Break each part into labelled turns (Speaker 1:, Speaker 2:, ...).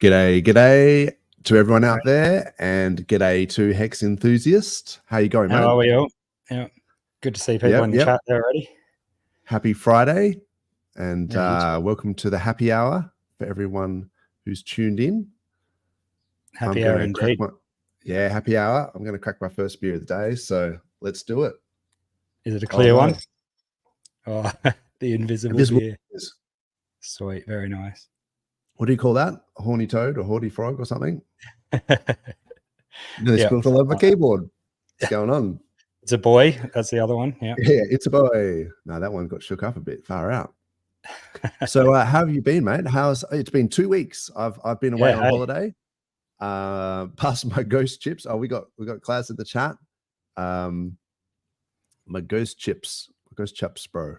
Speaker 1: G'day to everyone out there, and g'day to Hex Enthusiast. How you going, mate?
Speaker 2: How are we all? Yeah, good to see people in the chat there already.
Speaker 1: Happy Friday, and welcome to the happy hour for everyone who's tuned in.
Speaker 2: Happy hour indeed.
Speaker 1: Happy hour. I'm going to crack my first beer of the day, so let's do it.
Speaker 2: Is it a clear one? Oh, the invisible beer. Sweet, very nice.
Speaker 1: What do you call that? A horny toad or horny frog or something? They spilled all over my keyboard. What's going on?
Speaker 2: It's a boy. That's the other one. Yeah,
Speaker 1: it's a boy. No, that one got shook up a bit. Far out. So, how have you been, mate? It's been 2 weeks. I've been away on holiday. Passed my ghost chips. Oh, we got class in the chat. My ghost chips, bro.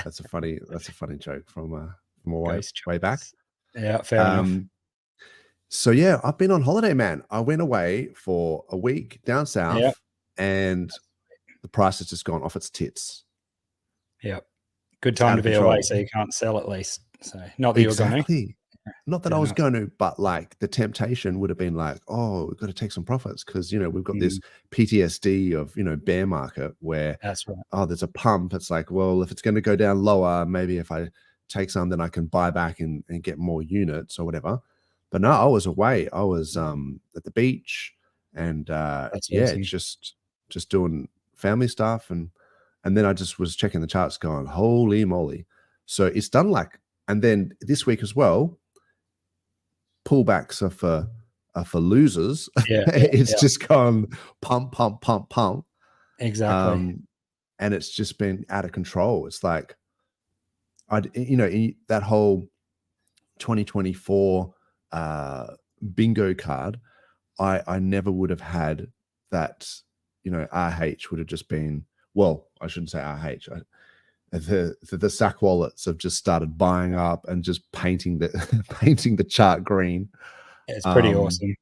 Speaker 1: That's a funny joke from way back.
Speaker 2: Yeah, fair enough.
Speaker 1: So yeah, I've been on holiday, man. I went away for a week down south, and the price has just gone off its tits.
Speaker 2: Yeah, good time to be away, so you can't sell at least. So not that you were going to.
Speaker 1: Not that I was going to, but like the temptation would have been like, oh, we've got to take some profits because we've got this PTSD of bear market where
Speaker 2: that's right.
Speaker 1: Oh, there's a pump. It's like, well, if it's going to go down lower, maybe if I take some, then I can buy back and get more units or whatever. But no, I was away. I was at the beach and awesome. just doing family stuff and then I just was checking the charts going, holy moly. So it's done and then this week as well, pullbacks are for losers. It's just gone pump.
Speaker 2: Exactly.
Speaker 1: And it's just been out of control. It's like that whole 2024 bingo card, I never would have had that. RH would have just been, well, I shouldn't say RH. The sack wallets have just started buying up and just painting the chart green.
Speaker 2: It's pretty awesome.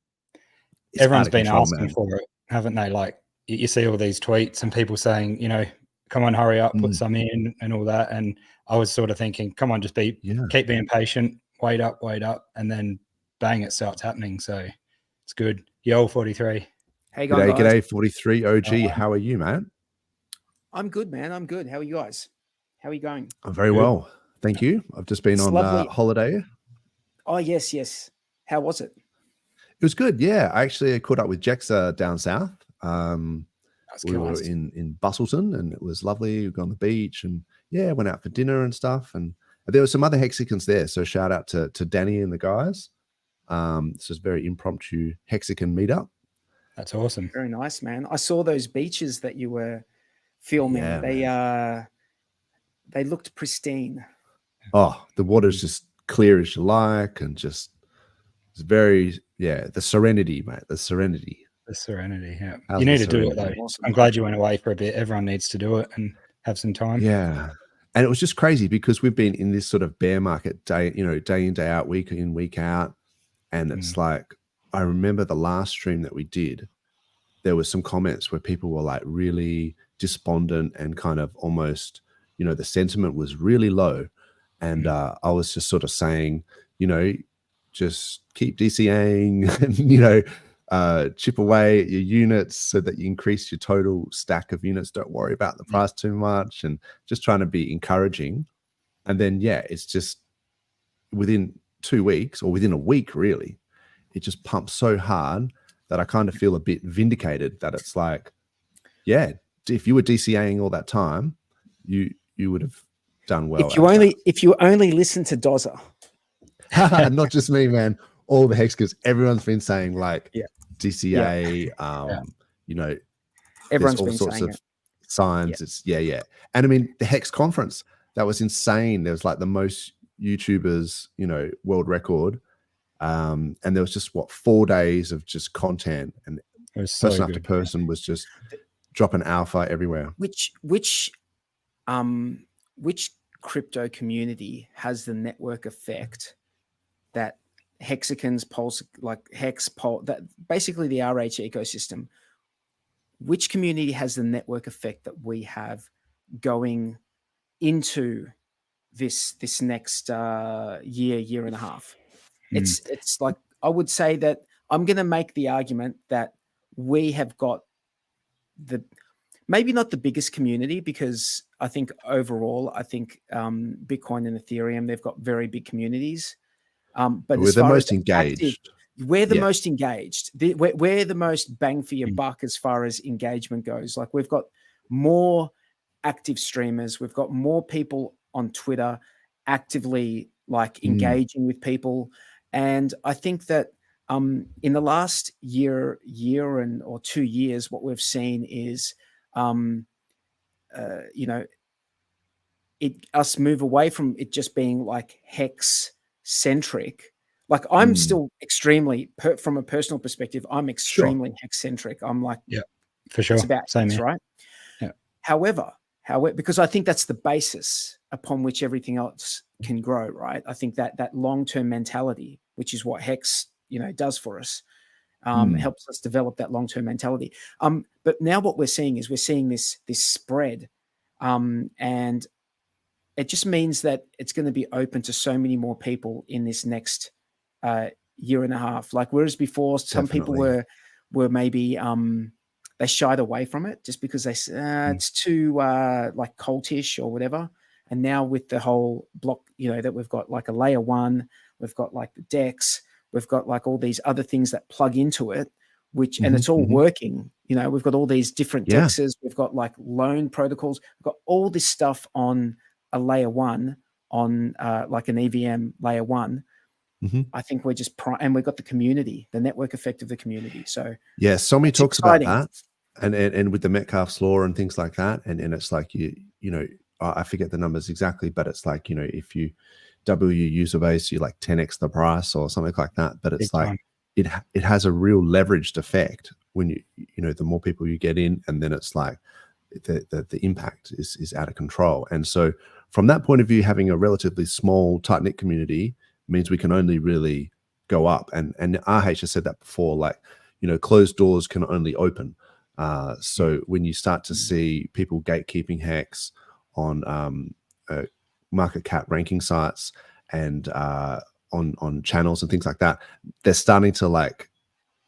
Speaker 2: Everyone's been asking for it, haven't they? Like you see all these tweets and people saying, come on, hurry up, put some in and all that. And I was sort of thinking, come on, just keep being patient, wait up, and then bang, it starts happening. So it's good. Yo, 43.
Speaker 3: Hey, guys.
Speaker 1: G'day, 43 OG. How are you, man?
Speaker 3: I'm good, man. I'm good. How are you guys? How are you going?
Speaker 1: I'm very well. Thank you. I've just been on holiday.
Speaker 3: Oh, yes. How was it?
Speaker 1: It was good. Yeah. I actually caught up with Jexa down south. We were in Bustleton and it was lovely. We got on the beach and went out for dinner and stuff. And there were some other Hexicans there. So shout out to Danny and the guys. This was a very impromptu Hexican meetup.
Speaker 2: That's awesome.
Speaker 3: Very nice, man. I saw those beaches that you were filming. Yeah, they looked pristine.
Speaker 1: Oh, the water's just clear as you like and just it's very, the serenity, mate. The serenity.
Speaker 2: Yeah. You need to do it, though. Awesome. I'm glad you went away for a bit. Everyone needs to do it and have some time.
Speaker 1: Yeah. And it was just crazy because we've been in this sort of bear market day in, day out, week in, week out. And it's like, I remember the last stream that we did, there was some comments where people were like really despondent and kind of almost, the sentiment was really low. And I was just sort of saying, just keep DCAing and, chip away at your units so that you increase your total stack of units. Don't worry about the price too much and just trying to be encouraging. And then, it's just within 2 weeks or within a week, really, it just pumps so hard that I kind of feel a bit vindicated that it's like, if you were DCAing all that time, you would have done well.
Speaker 3: If you only listen to Dozer.
Speaker 1: Not just me, man. All the Hexicans, everyone's been saying like DCA,
Speaker 3: everyone's
Speaker 1: all
Speaker 3: been
Speaker 1: sorts
Speaker 3: saying
Speaker 1: of signs. It's And I mean, the Hex conference, that was insane. There was like the most YouTubers, world record. And there was just 4 days of just content and person after person was just dropping alpha everywhere.
Speaker 3: Which crypto community has the network effect that Hexicans, Pulse, like Hex, that basically the RH ecosystem? Which community has the network effect that we have going into this next year and a half? It's like I would say that I'm going to make the argument that we have got maybe not the biggest community, because I think overall, Bitcoin and Ethereum, they've got very big communities. But
Speaker 1: we're the most engaged.
Speaker 3: We're the most engaged. We're the most bang for your buck as far as engagement goes. Like, we've got more active streamers. We've got more people on Twitter actively like engaging with people. And I think that in the last year or 2 years, what we've seen is, us move away from it just being like hex centric. Like, I'm still extremely, from a personal perspective, I'm extremely hex centric. I'm like,
Speaker 2: yeah, for sure.
Speaker 3: It's about
Speaker 2: Same
Speaker 3: hex, right?
Speaker 2: Yeah.
Speaker 3: However, because I think that's the basis upon which everything else can grow, right? I think that long-term mentality, which is what hex, does for us, helps us develop that long-term mentality. But now what we're seeing is this spread, and it just means that it's going to be open to so many more people in this next year and a half. Like, whereas before, some people were maybe they shied away from it just because they said it's too like cultish or whatever. And now with the whole block, that we've got like a layer 1, we've got like the DEX, we've got like all these other things that plug into it, which and it's all working. We've got all these different DEXs, we've got like loan protocols, we've got all this stuff on a layer 1, on like an EVM layer 1. I think we're just and we've got the community, the network effect of the community. So
Speaker 1: yeah, Somi talks exciting about that, and with the Metcalfe's law and things like that, and it's like you know, I forget the numbers exactly, but it's like, if you double your user base, you like 10x the price or something like that. But it's like it has a real leveraged effect when the more people you get in, and then it's like the impact is out of control. And so from that point of view, having a relatively small, tight-knit community means we can only really go up. And RH has said that before, like, closed doors can only open. So when you start to see people gatekeeping hex on market cap ranking sites and on channels and things like that, they're starting to, like,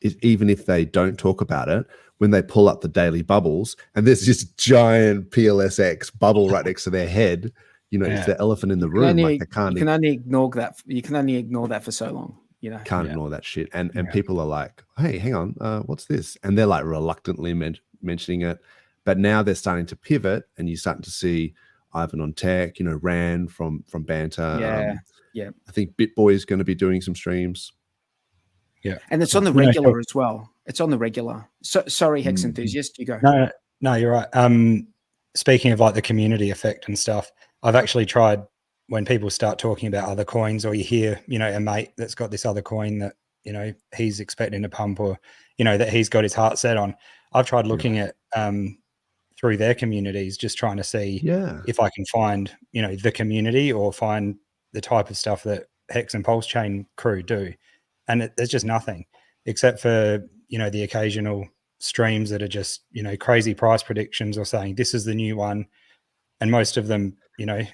Speaker 1: even if they don't talk about it, when they pull up the daily bubbles and there's this giant PLSX bubble right next to their head, it's the elephant in the room.
Speaker 3: You can only ignore that. You can only ignore that for so long.
Speaker 1: Can't ignore that shit. And people are like, hey, hang on, what's this? And they're like reluctantly mentioning it. But now they're starting to pivot, and you're starting to see Ivan on Tech, Ran from Banter.
Speaker 3: Yeah.
Speaker 1: I think BitBoy is going to be doing some streams.
Speaker 2: Yeah.
Speaker 3: And it's on the regular as well. It's on the regular. So, sorry, Hex Enthusiast, you go.
Speaker 2: No, you're right. Speaking of like the community effect and stuff, I've actually tried, when people start talking about other coins, or you hear, a mate that's got this other coin that, he's expecting to pump, or, that he's got his heart set on. I've tried looking at through their communities, just trying to see if I can find, the community, or find the type of stuff that Hex and PulseChain crew do. And there's just nothing, except for, the occasional streams that are just, crazy price predictions, or saying this is the new one. And most of them,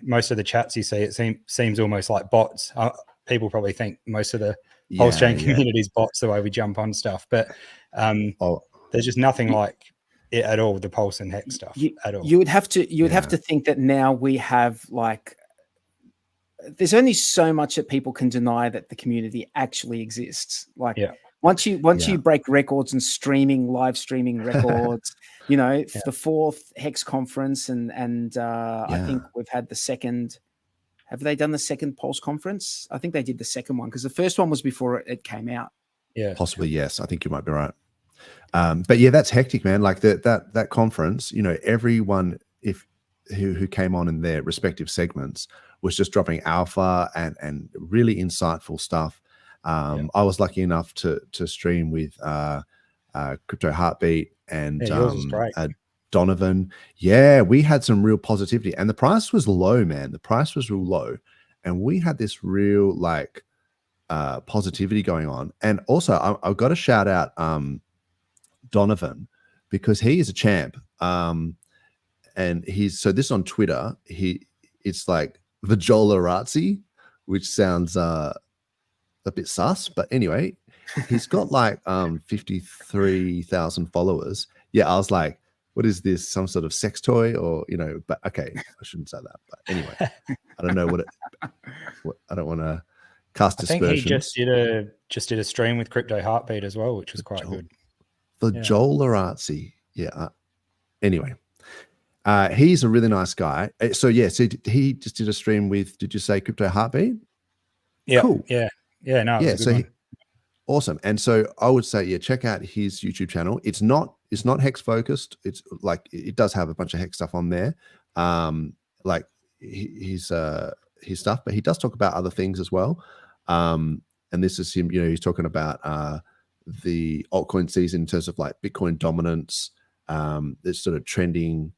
Speaker 2: most of the chats you see, it seems almost like bots. People probably think most of the PulseChain community's bots, the way we jump on stuff. But there's just nothing like it at all, the Pulse and Hex stuff at all.
Speaker 3: You would have to think that now we have, like, there's only so much that people can deny that the community actually exists. Like, once you break records and live streaming records, the 4th Hex conference, and I think we've had the second. Have they done the second Pulse conference? I think they did the second one, because the first one was before it came out.
Speaker 2: Yeah,
Speaker 1: possibly. Yes, I think you might be right. But yeah, that's hectic, man. Like that conference, everyone who came on in their respective segments was just dropping alpha and really insightful stuff. I was lucky enough to stream with Crypto Heartbeat and Donovan. Yeah, we had some real positivity, and the price was low, man. The price was real low, and we had this real, like, positivity going on. And also, I've got to shout out Donovan, because he is a champ. And this on Twitter, it's like Vajolarazzi, which sounds a bit sus, but anyway, he's got like 53,000 followers. Yeah, I was like, what is this? Some sort of sex toy, or But okay, I shouldn't say that. But anyway, I don't know what I don't want to cast aspersions.
Speaker 2: I think he just did a stream with Crypto Heartbeat as well, which was quite good.
Speaker 1: For Joel Larazzi, yeah. Anyway, he's a really nice guy. So yeah, so he just did a stream with. Did you say Crypto Heartbeat?
Speaker 2: Yeah,
Speaker 1: cool.
Speaker 2: Yeah. No, it was a good one.
Speaker 1: Awesome. And so I would say, yeah, check out his YouTube channel. It's not hex focused. It's like it does have a bunch of hex stuff on there, like his stuff, but he does talk about other things as well. And this is him. He's talking about the altcoin season in terms of like Bitcoin dominance. It's sort of trending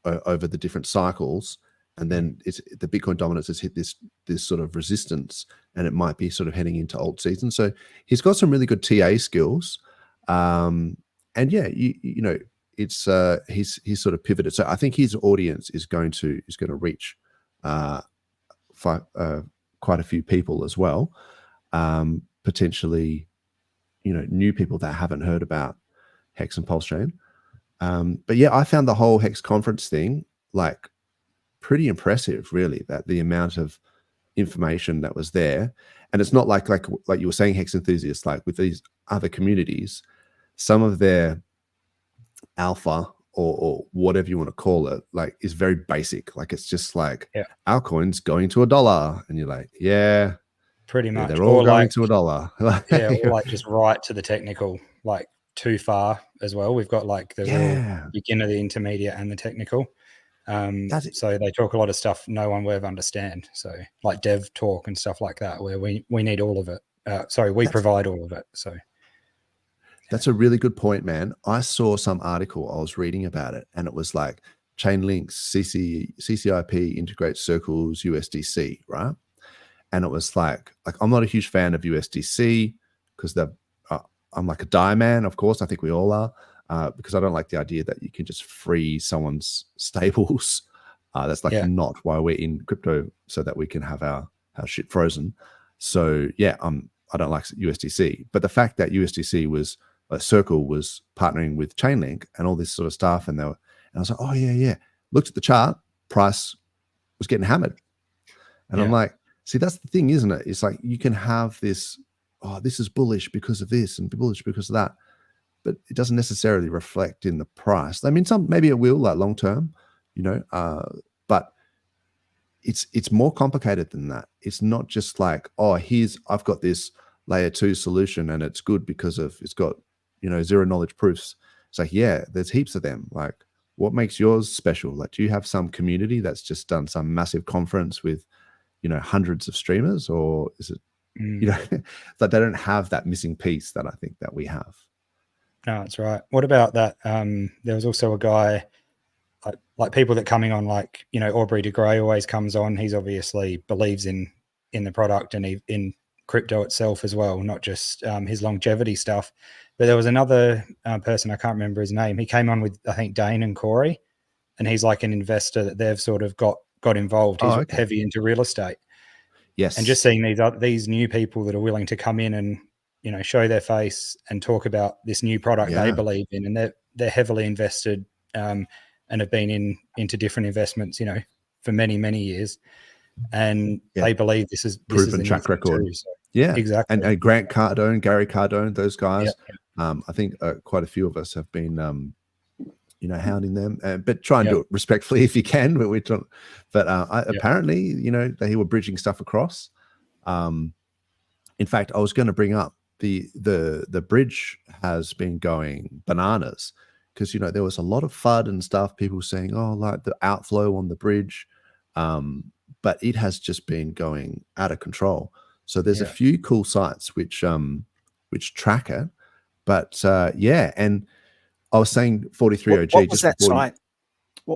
Speaker 1: over the different cycles. And then the Bitcoin dominance has hit this sort of resistance, and it might be sort of heading into alt season. So he's got some really good TA skills, and yeah, it's he's sort of pivoted. So I think his audience is going to reach quite a few people as well, potentially, new people that haven't heard about Hex and PulseChain. But yeah, I found the whole Hex conference thing like pretty impressive, really, that the amount of information that was there. And it's not like you were saying, Hex enthusiasts, like with these other communities, some of their alpha or whatever you want to call it, like, is very basic. Like, it's just like, our coin's going to $1, and you're like, yeah,
Speaker 2: pretty much.
Speaker 1: They're all going to $1.
Speaker 2: Yeah, or like just right to the technical, like too far as well. We've got like the real beginner, the intermediate, and the technical. So they talk a lot of stuff no one will ever understand. So like dev talk and stuff like that, where we need all of it. We provide all of it. So
Speaker 1: that's a really good point, man. I saw some article, I was reading about it, and it was like Chainlink's CCIP integrates Circle's USDC, right? And it was like I'm not a huge fan of USDC because I'm like a die man, of course. I think we all are. Because I don't like the idea that you can just freeze someone's stables. That's not why we're in crypto, so that we can have our shit frozen. So yeah, I don't like USDC. But the fact that USDC was Circle was partnering with Chainlink and all this sort of stuff, and I was like, oh yeah. Looked at the chart, price was getting hammered, and I'm like, see, that's the thing, isn't it? It's like you can have this. Oh, this is bullish because of this, and bullish because of that. But it doesn't necessarily reflect in the price. I mean, maybe it will, like long term, but it's more complicated than that. It's not just like, oh, I've got this layer 2 solution and it's good because it's got, zero knowledge proofs. It's like, yeah, there's heaps of them. Like, what makes yours special? Like, do you have some community that's just done some massive conference with, hundreds of streamers, or is it, like they don't have that missing piece that I think that we have.
Speaker 2: No, that's right. What about that? There was also a guy, like people that coming on, like, Aubrey de Grey always comes on. He's obviously believes in the product and in crypto itself as well, not just his longevity stuff. But there was another person, I can't remember his name. He came on with, I think, Dane and Corey, and he's like an investor that they've sort of got involved. He's heavy into real estate.
Speaker 1: Yes.
Speaker 2: And just seeing these new people that are willing to come in and, show their face and talk about this new product they believe in, and they're heavily invested and have been into different investments, for many, many years, and they believe this is
Speaker 1: proven track record.
Speaker 2: Too, so.
Speaker 1: Yeah,
Speaker 2: exactly.
Speaker 1: And Grant Cardone, Gary Cardone, those guys. I think quite a few of us have been, hounding them, but try and do it respectfully if you can. But apparently, they were bridging stuff across. In fact, I was going to bring up the bridge has been going bananas because there was a lot of FUD and stuff, people saying, oh, like the outflow on the bridge, but it has just been going out of control. So there's a few cool sites which track it, but and I was saying 43OG.
Speaker 3: What was that site?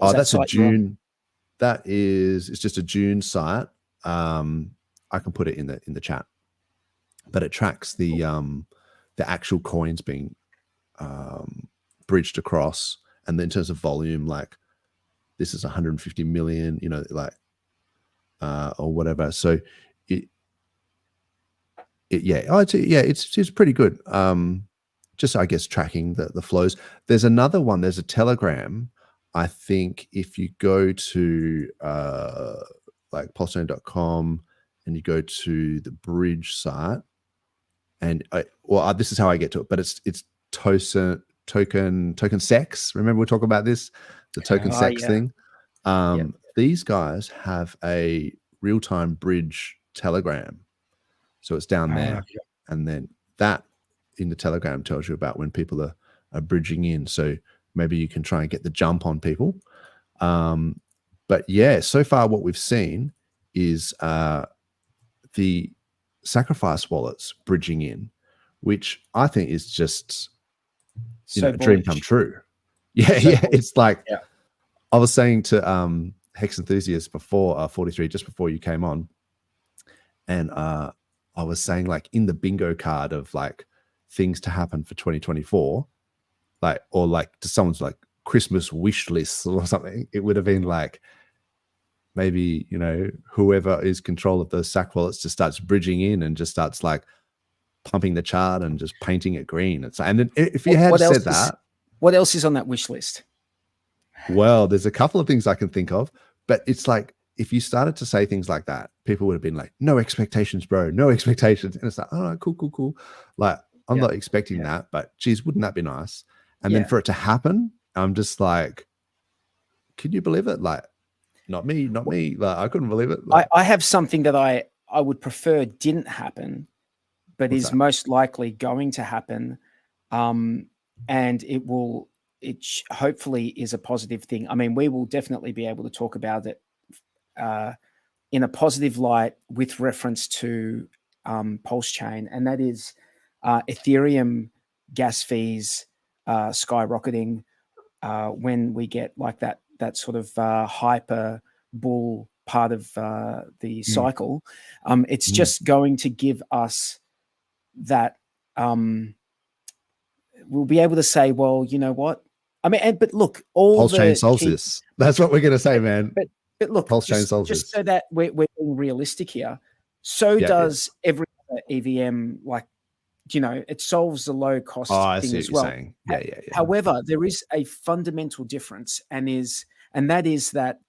Speaker 1: That's a June. It's just a June site. I can put it in the chat. But it tracks the actual coins being bridged across, and then in terms of volume, like this is 150 million, or whatever. So it's pretty good. Just I guess tracking the flows. There's another one. There's a Telegram. I think if you go to like PulseChain.com and you go to the bridge site, and this is how I get to it, but it's token sex. Remember we talk about this, the token sex thing. These guys have a real-time bridge Telegram, so it's down there, and then that in the Telegram tells you about when people are bridging in, so maybe you can try and get the jump on people. But yeah, so far what we've seen is the sacrifice wallets bridging in, which I think is just a dream come true. It's like I was saying to Hex Enthusiast before 43, just before you came on, and I was saying, like, in the bingo card of like things to happen for 2024, like, or like to someone's like Christmas wish list or something, it would have been like maybe, whoever is control of the sack wallets just starts bridging in and just starts like pumping the chart and just painting it green. And then if you had said that,
Speaker 3: what else is on that wish list?
Speaker 1: Well, there's a couple of things I can think of, but it's like, if you started to say things like that, people would have been like, no expectations, bro, no expectations. And it's like, oh, cool. Like, I'm not expecting that, but geez, wouldn't that be nice? And then for it to happen, I'm just like, can you believe it? Like, not me. Like, I couldn't believe it. Like,
Speaker 3: I have something that I would prefer didn't happen, but is most likely going to happen. And it hopefully is a positive thing. I mean, we will definitely be able to talk about it in a positive light with reference to PulseChain, and that is Ethereum gas fees skyrocketing when we get like that sort of hyper bull part of the cycle. It's just going to give us that we'll be able to say, well, you know what? I mean, but look, all
Speaker 1: PulseChain solves this. That's what we're going to say, man.
Speaker 3: But look,
Speaker 1: PulseChain solves this.
Speaker 3: Just so that we're being realistic here. So does every other EVM. Like, it solves the low cost thing as well.
Speaker 1: Yeah.
Speaker 3: However, there is a fundamental difference, and that is that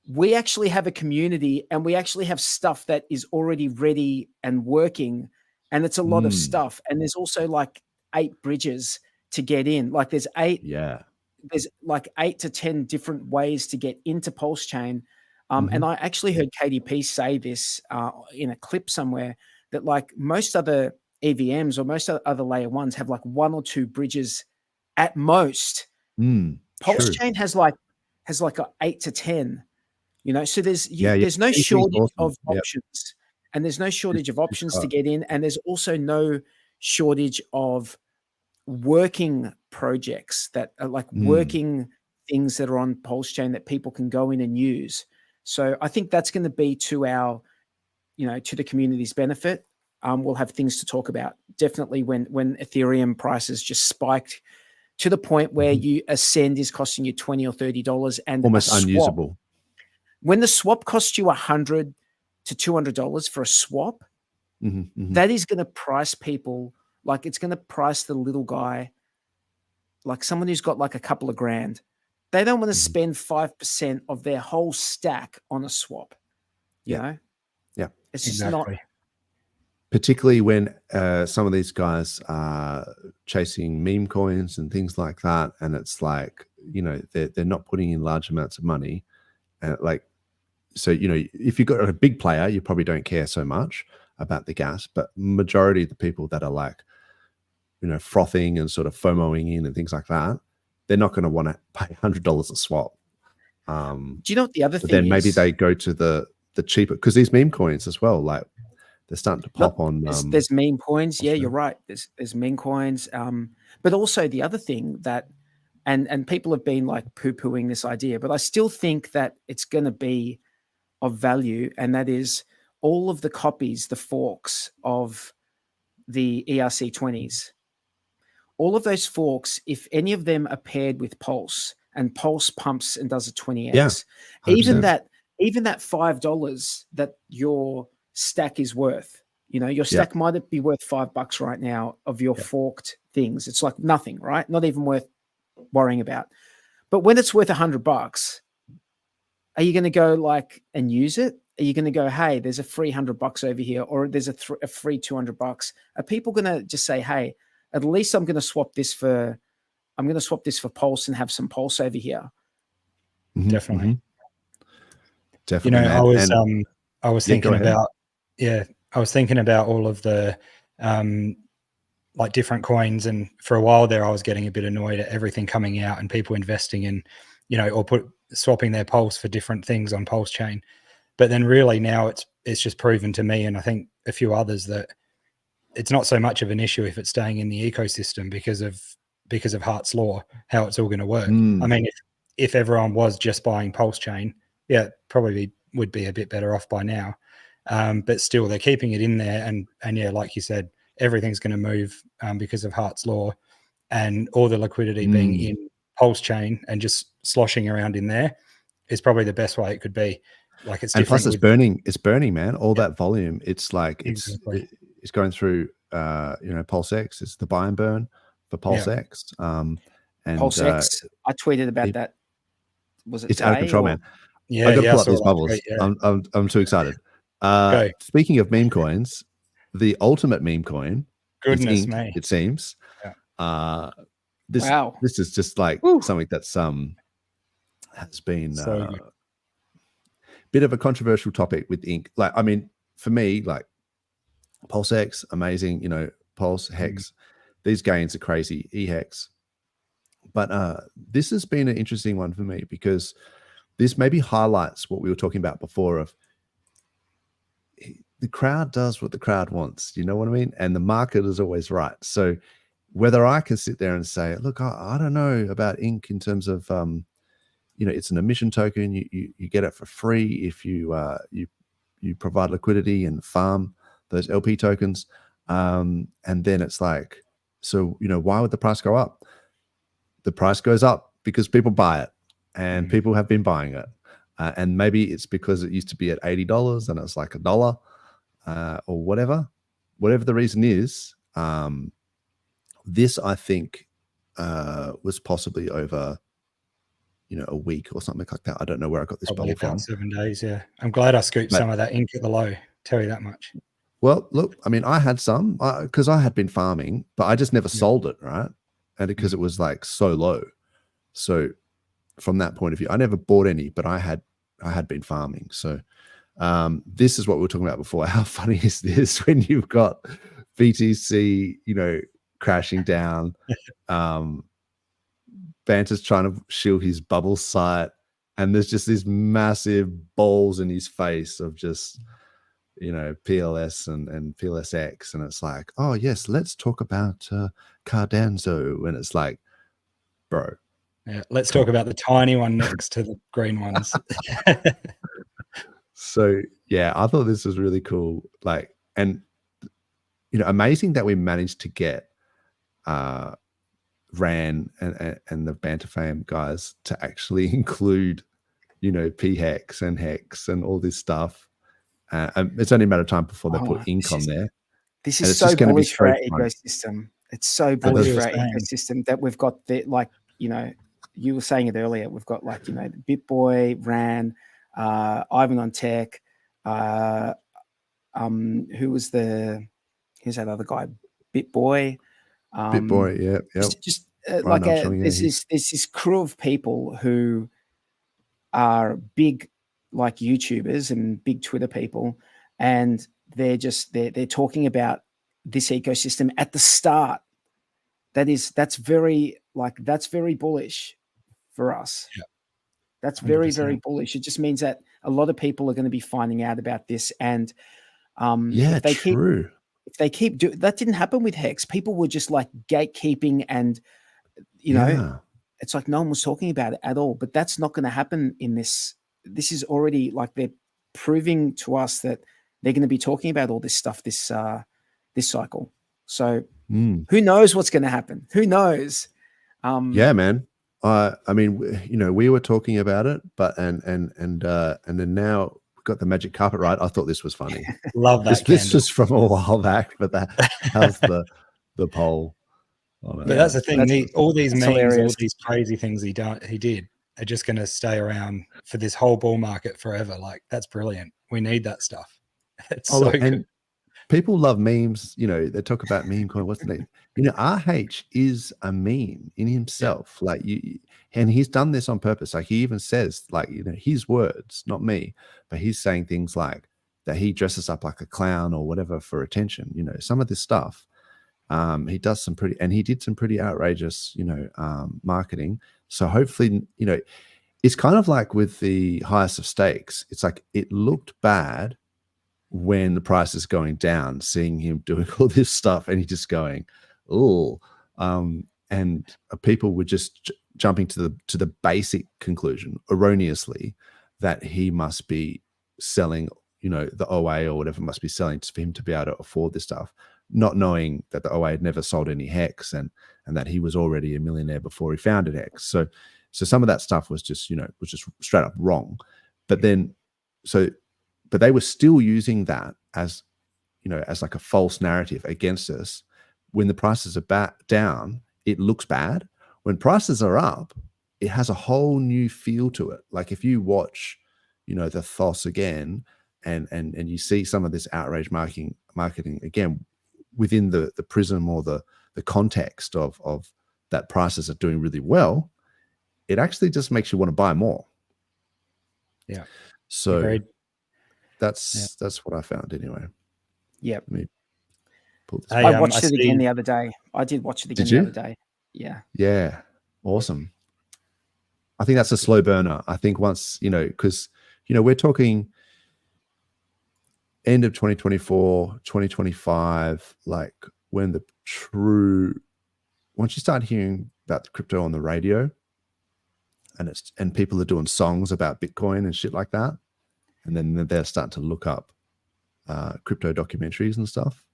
Speaker 3: we actually have a community, and we actually have stuff that is already ready and working, and it's a lot of stuff. And there's also like 8 bridges to get in. Like there's 8.
Speaker 1: Yeah.
Speaker 3: There's like 8 to 10 different ways to get into PulseChain. And I actually heard KDP say this in a clip somewhere, that like most other EVMs or most other layer ones have like 1 or 2 bridges at most. PulseChain has like a 8 to 10, so there's no shortage of options, and there's no shortage of options to get in. And there's also no shortage of working projects that are like working things that are on PulseChain that people can go in and use. So I think that's going to be to our, to the community's benefit. We'll have things to talk about. Definitely when Ethereum prices just spiked to the point where a send is costing you $20 or $30 and
Speaker 1: almost unusable.
Speaker 3: When the swap costs you $100 to $200 for a swap, that is going to price people like it's going to price the little guy, like someone who's got like a couple of grand. They don't want to spend 5% of their whole stack on a swap. You know?
Speaker 1: Yeah.
Speaker 3: It's just not.
Speaker 1: Particularly when some of these guys are chasing meme coins and things like that. And it's like, they're not putting in large amounts of money. So, if you've got a big player, you probably don't care so much about the gas, but majority of the people that are like, frothing and sort of FOMOing in and things like that, they're not going to want to pay $100 a swap.
Speaker 3: Do you know what the other thing is?
Speaker 1: Then maybe they go to the cheaper, because these meme coins as well, like they're starting to pop on.
Speaker 3: There's meme coins. Yeah, you're right. There's meme coins. But also the other thing that, and people have been like poo-pooing this idea, but I still think that it's going to be of value. And that is all of the copies, the forks of the ERC20s. All of those forks, if any of them are paired with Pulse, and Pulse pumps and does a 20x, even that $5 that your stack is worth, You know, your stack might be worth $5 right now of your forked things. It's like nothing, right? Not even worth worrying about. But when it's worth $100, are you going to go like and use it? Are you going to go, hey, there's a free $100 over here, or there's a free $200? Are people going to just say, hey, at least I'm going to swap this for Pulse and have some Pulse over here?
Speaker 2: Definitely.
Speaker 1: Definitely.
Speaker 2: You know, I was thinking about, I was thinking about all of the like different coins, and for a while there I was getting a bit annoyed at everything coming out and people investing in, you know, or swapping their Pulse for different things on PulseChain. But then really now it's just proven to me, and I think a few others, that it's not so much of an issue if it's staying in the ecosystem because of Hart's law, how it's all going to work. I mean, if everyone was just buying PulseChain, probably would be a bit better off by now. But still, they're keeping it in there, and like you said, everything's going to move because of Hart's law, and all the liquidity being in PulseChain and just sloshing around in there is probably the best way it could be. Like it's
Speaker 1: and plus it's burning, man. All that volume, it's like it's going through you know, PulseX. It's the buy and burn for PulseX. And
Speaker 3: PulseX, I tweeted about that. Was it?
Speaker 1: It's out of control, man.
Speaker 2: Yeah,
Speaker 1: I got to pull up these bubbles. I'm too excited. Speaking of meme coins, the ultimate meme coin is Ink,
Speaker 2: me.
Speaker 1: it seems. This is just like something that's has been bit of a controversial topic with Ink. Like, I mean, for me, like PulseX, amazing, you know, Pulse, Hex, these gains are crazy, eHex. But this has been an interesting one for me, because this maybe highlights what we were talking about before of the crowd does what the crowd wants. You know what I mean? And the market is always right. So whether I can sit there and say, look, I don't know about Ink in terms of, you know, it's an emission token. You get it for free if you provide liquidity and farm those LP tokens. And then it's like, so, you know, why would the price go up? The price goes up because people buy it, and people have been buying it. And maybe it's because it used to be at $80 and it's like $1 or whatever the reason is. This, I think, was possibly over, you know, a week or something like that. I don't know where I got this bubble from.
Speaker 2: 7 days, yeah. I'm glad I scooped some of that Ink at the low. Tell you that much.
Speaker 1: Well, look, I mean, I had some because I had been farming, but I just never sold it, right? And because it was like so low. So from that point of view, I never bought any, but I had been farming. So this is what we were talking about before. How funny is this when you've got BTC, you know, crashing down, Banter's trying to shield his bubble site, and there's just these massive balls in his face of just, you know, PLS and PLSX, and it's like, oh yes, let's talk about Cardanzo, and it's like, bro,
Speaker 2: yeah, let's talk about the tiny one next to the green ones.
Speaker 1: So yeah, I thought this was really cool. Like, and you know, amazing that we managed to get Ran and the Banter Fam guys to actually include, you know, PHEX and Hex and all this stuff. It's only a matter of time before they put Ink on there.
Speaker 3: This is so bullish for our ecosystem. It's so bullish for our ecosystem that we've got the, like, you know, you were saying it earlier, we've got like, you know, BitBoy, Ran, Ivan on Tech, who's that other guy? BitBoy.
Speaker 1: BitBoy, yeah.
Speaker 3: Just like there's this crew of people who are big, like YouTubers and big Twitter people, and they're talking about this ecosystem at the start. That's very bullish for us. Yeah. That's very, 100%. Very bullish. It just means that a lot of people are going to be finding out about this. And if they keep that didn't happen with Hex. People were just like gatekeeping, and you know, it's like no one was talking about it at all. But that's not going to happen in this. This is already like they're proving to us that they're going to be talking about all this stuff this cycle. So who knows what's going to happen? Who knows?
Speaker 1: Yeah, man. I mean, you know, we were talking about it, but and then now got the magic carpet right. I thought this was funny.
Speaker 2: Love that.
Speaker 1: This was from a while back, but how's the poll?
Speaker 2: But that's the thing. All these memes,
Speaker 3: hilarious.
Speaker 2: all these crazy things he did are just going to stay around for this whole bull market forever. Like, that's brilliant. We need that stuff. It's so good.
Speaker 1: And people love memes. You know, they talk about meme coin. What's the name? You know, RH is a meme in himself. Like and he's done this on purpose. Like, he even says, like, you know, his words, not me, but he's saying things like that he dresses up like a clown or whatever for attention. You know, some of this stuff. He did some pretty outrageous, you know, marketing. So hopefully, you know, it's kind of like with the highest of stakes. It's like it looked bad when the price is going down, seeing him doing all this stuff, and he just going, oh, and people were just jumping to the basic conclusion erroneously that he must be selling, you know, the OA or whatever must be selling for him to be able to afford this stuff, not knowing that the OA had never sold any Hex and that he was already a millionaire before he founded Hex. So some of that stuff was just, you know, was just straight up wrong. But they were still using that as, you know, as like a false narrative against us. When the prices are down, it looks bad. When prices are up, it has a whole new feel to it. Like if you watch, you know, the THOS again, and you see some of this outrage marketing again within the prism or the context of that prices are doing really well, it actually just makes you want to buy more.
Speaker 2: Yeah.
Speaker 1: So
Speaker 2: Agreed.
Speaker 1: That's what I found anyway.
Speaker 3: Yep.
Speaker 1: Let me pull this.
Speaker 3: I watched it again the other day. I did watch it again the other day. Yeah.
Speaker 1: Yeah. Awesome. I think that's a slow burner. I think once, you know, because, you know, we're talking end of 2024, 2025, like when once you start hearing about the crypto on the radio and people are doing songs about Bitcoin and shit like that, and then they're starting to look up crypto documentaries and stuff,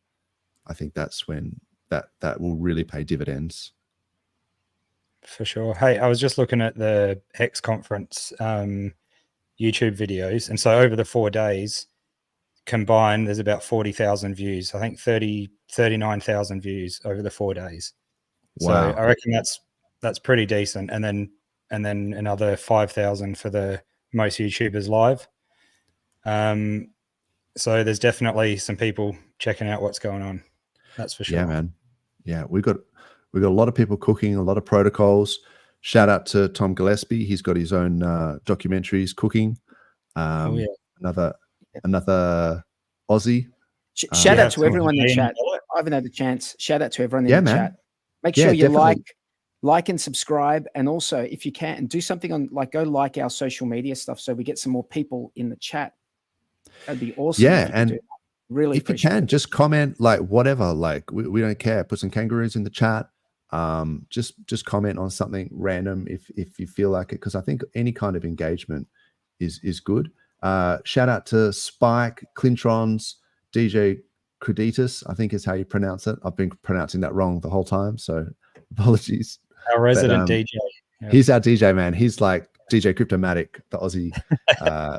Speaker 1: I think that's when that will really pay dividends.
Speaker 2: For sure. Hey, I was just looking at the Hex conference YouTube videos, and so over the 4 days combined, there's about 40,000 views. I think 39,000 views over the 4 days. Wow. So I reckon that's pretty decent. And then another 5,000 for the most YouTubers live. So there's definitely some people checking out what's going on. That's for sure.
Speaker 1: Yeah, man. Yeah, we got a lot of people cooking, a lot of protocols. Shout out to Tom Gillespie. He's got his own documentaries cooking. Another Aussie.
Speaker 3: Shout out to everyone in the chat. I haven't had a chance. Shout out to everyone in the chat. Make sure you like and subscribe, and also if you can, do something on, like, go like our social media stuff so we get some more people in the chat. That'd be awesome.
Speaker 1: Yeah, and
Speaker 3: really,
Speaker 1: if you can, just comment, like, whatever. Like, we don't care. Put some kangaroos in the chat. Just comment on something random if you feel like it, because I think any kind of engagement is good. Shout out to Spike, Clintrons, DJ Creditas, I think is how you pronounce it. I've been pronouncing that wrong the whole time, so apologies.
Speaker 2: Our resident DJ. Yep.
Speaker 1: He's our DJ, man. He's like DJ Cryptomatic, the Aussie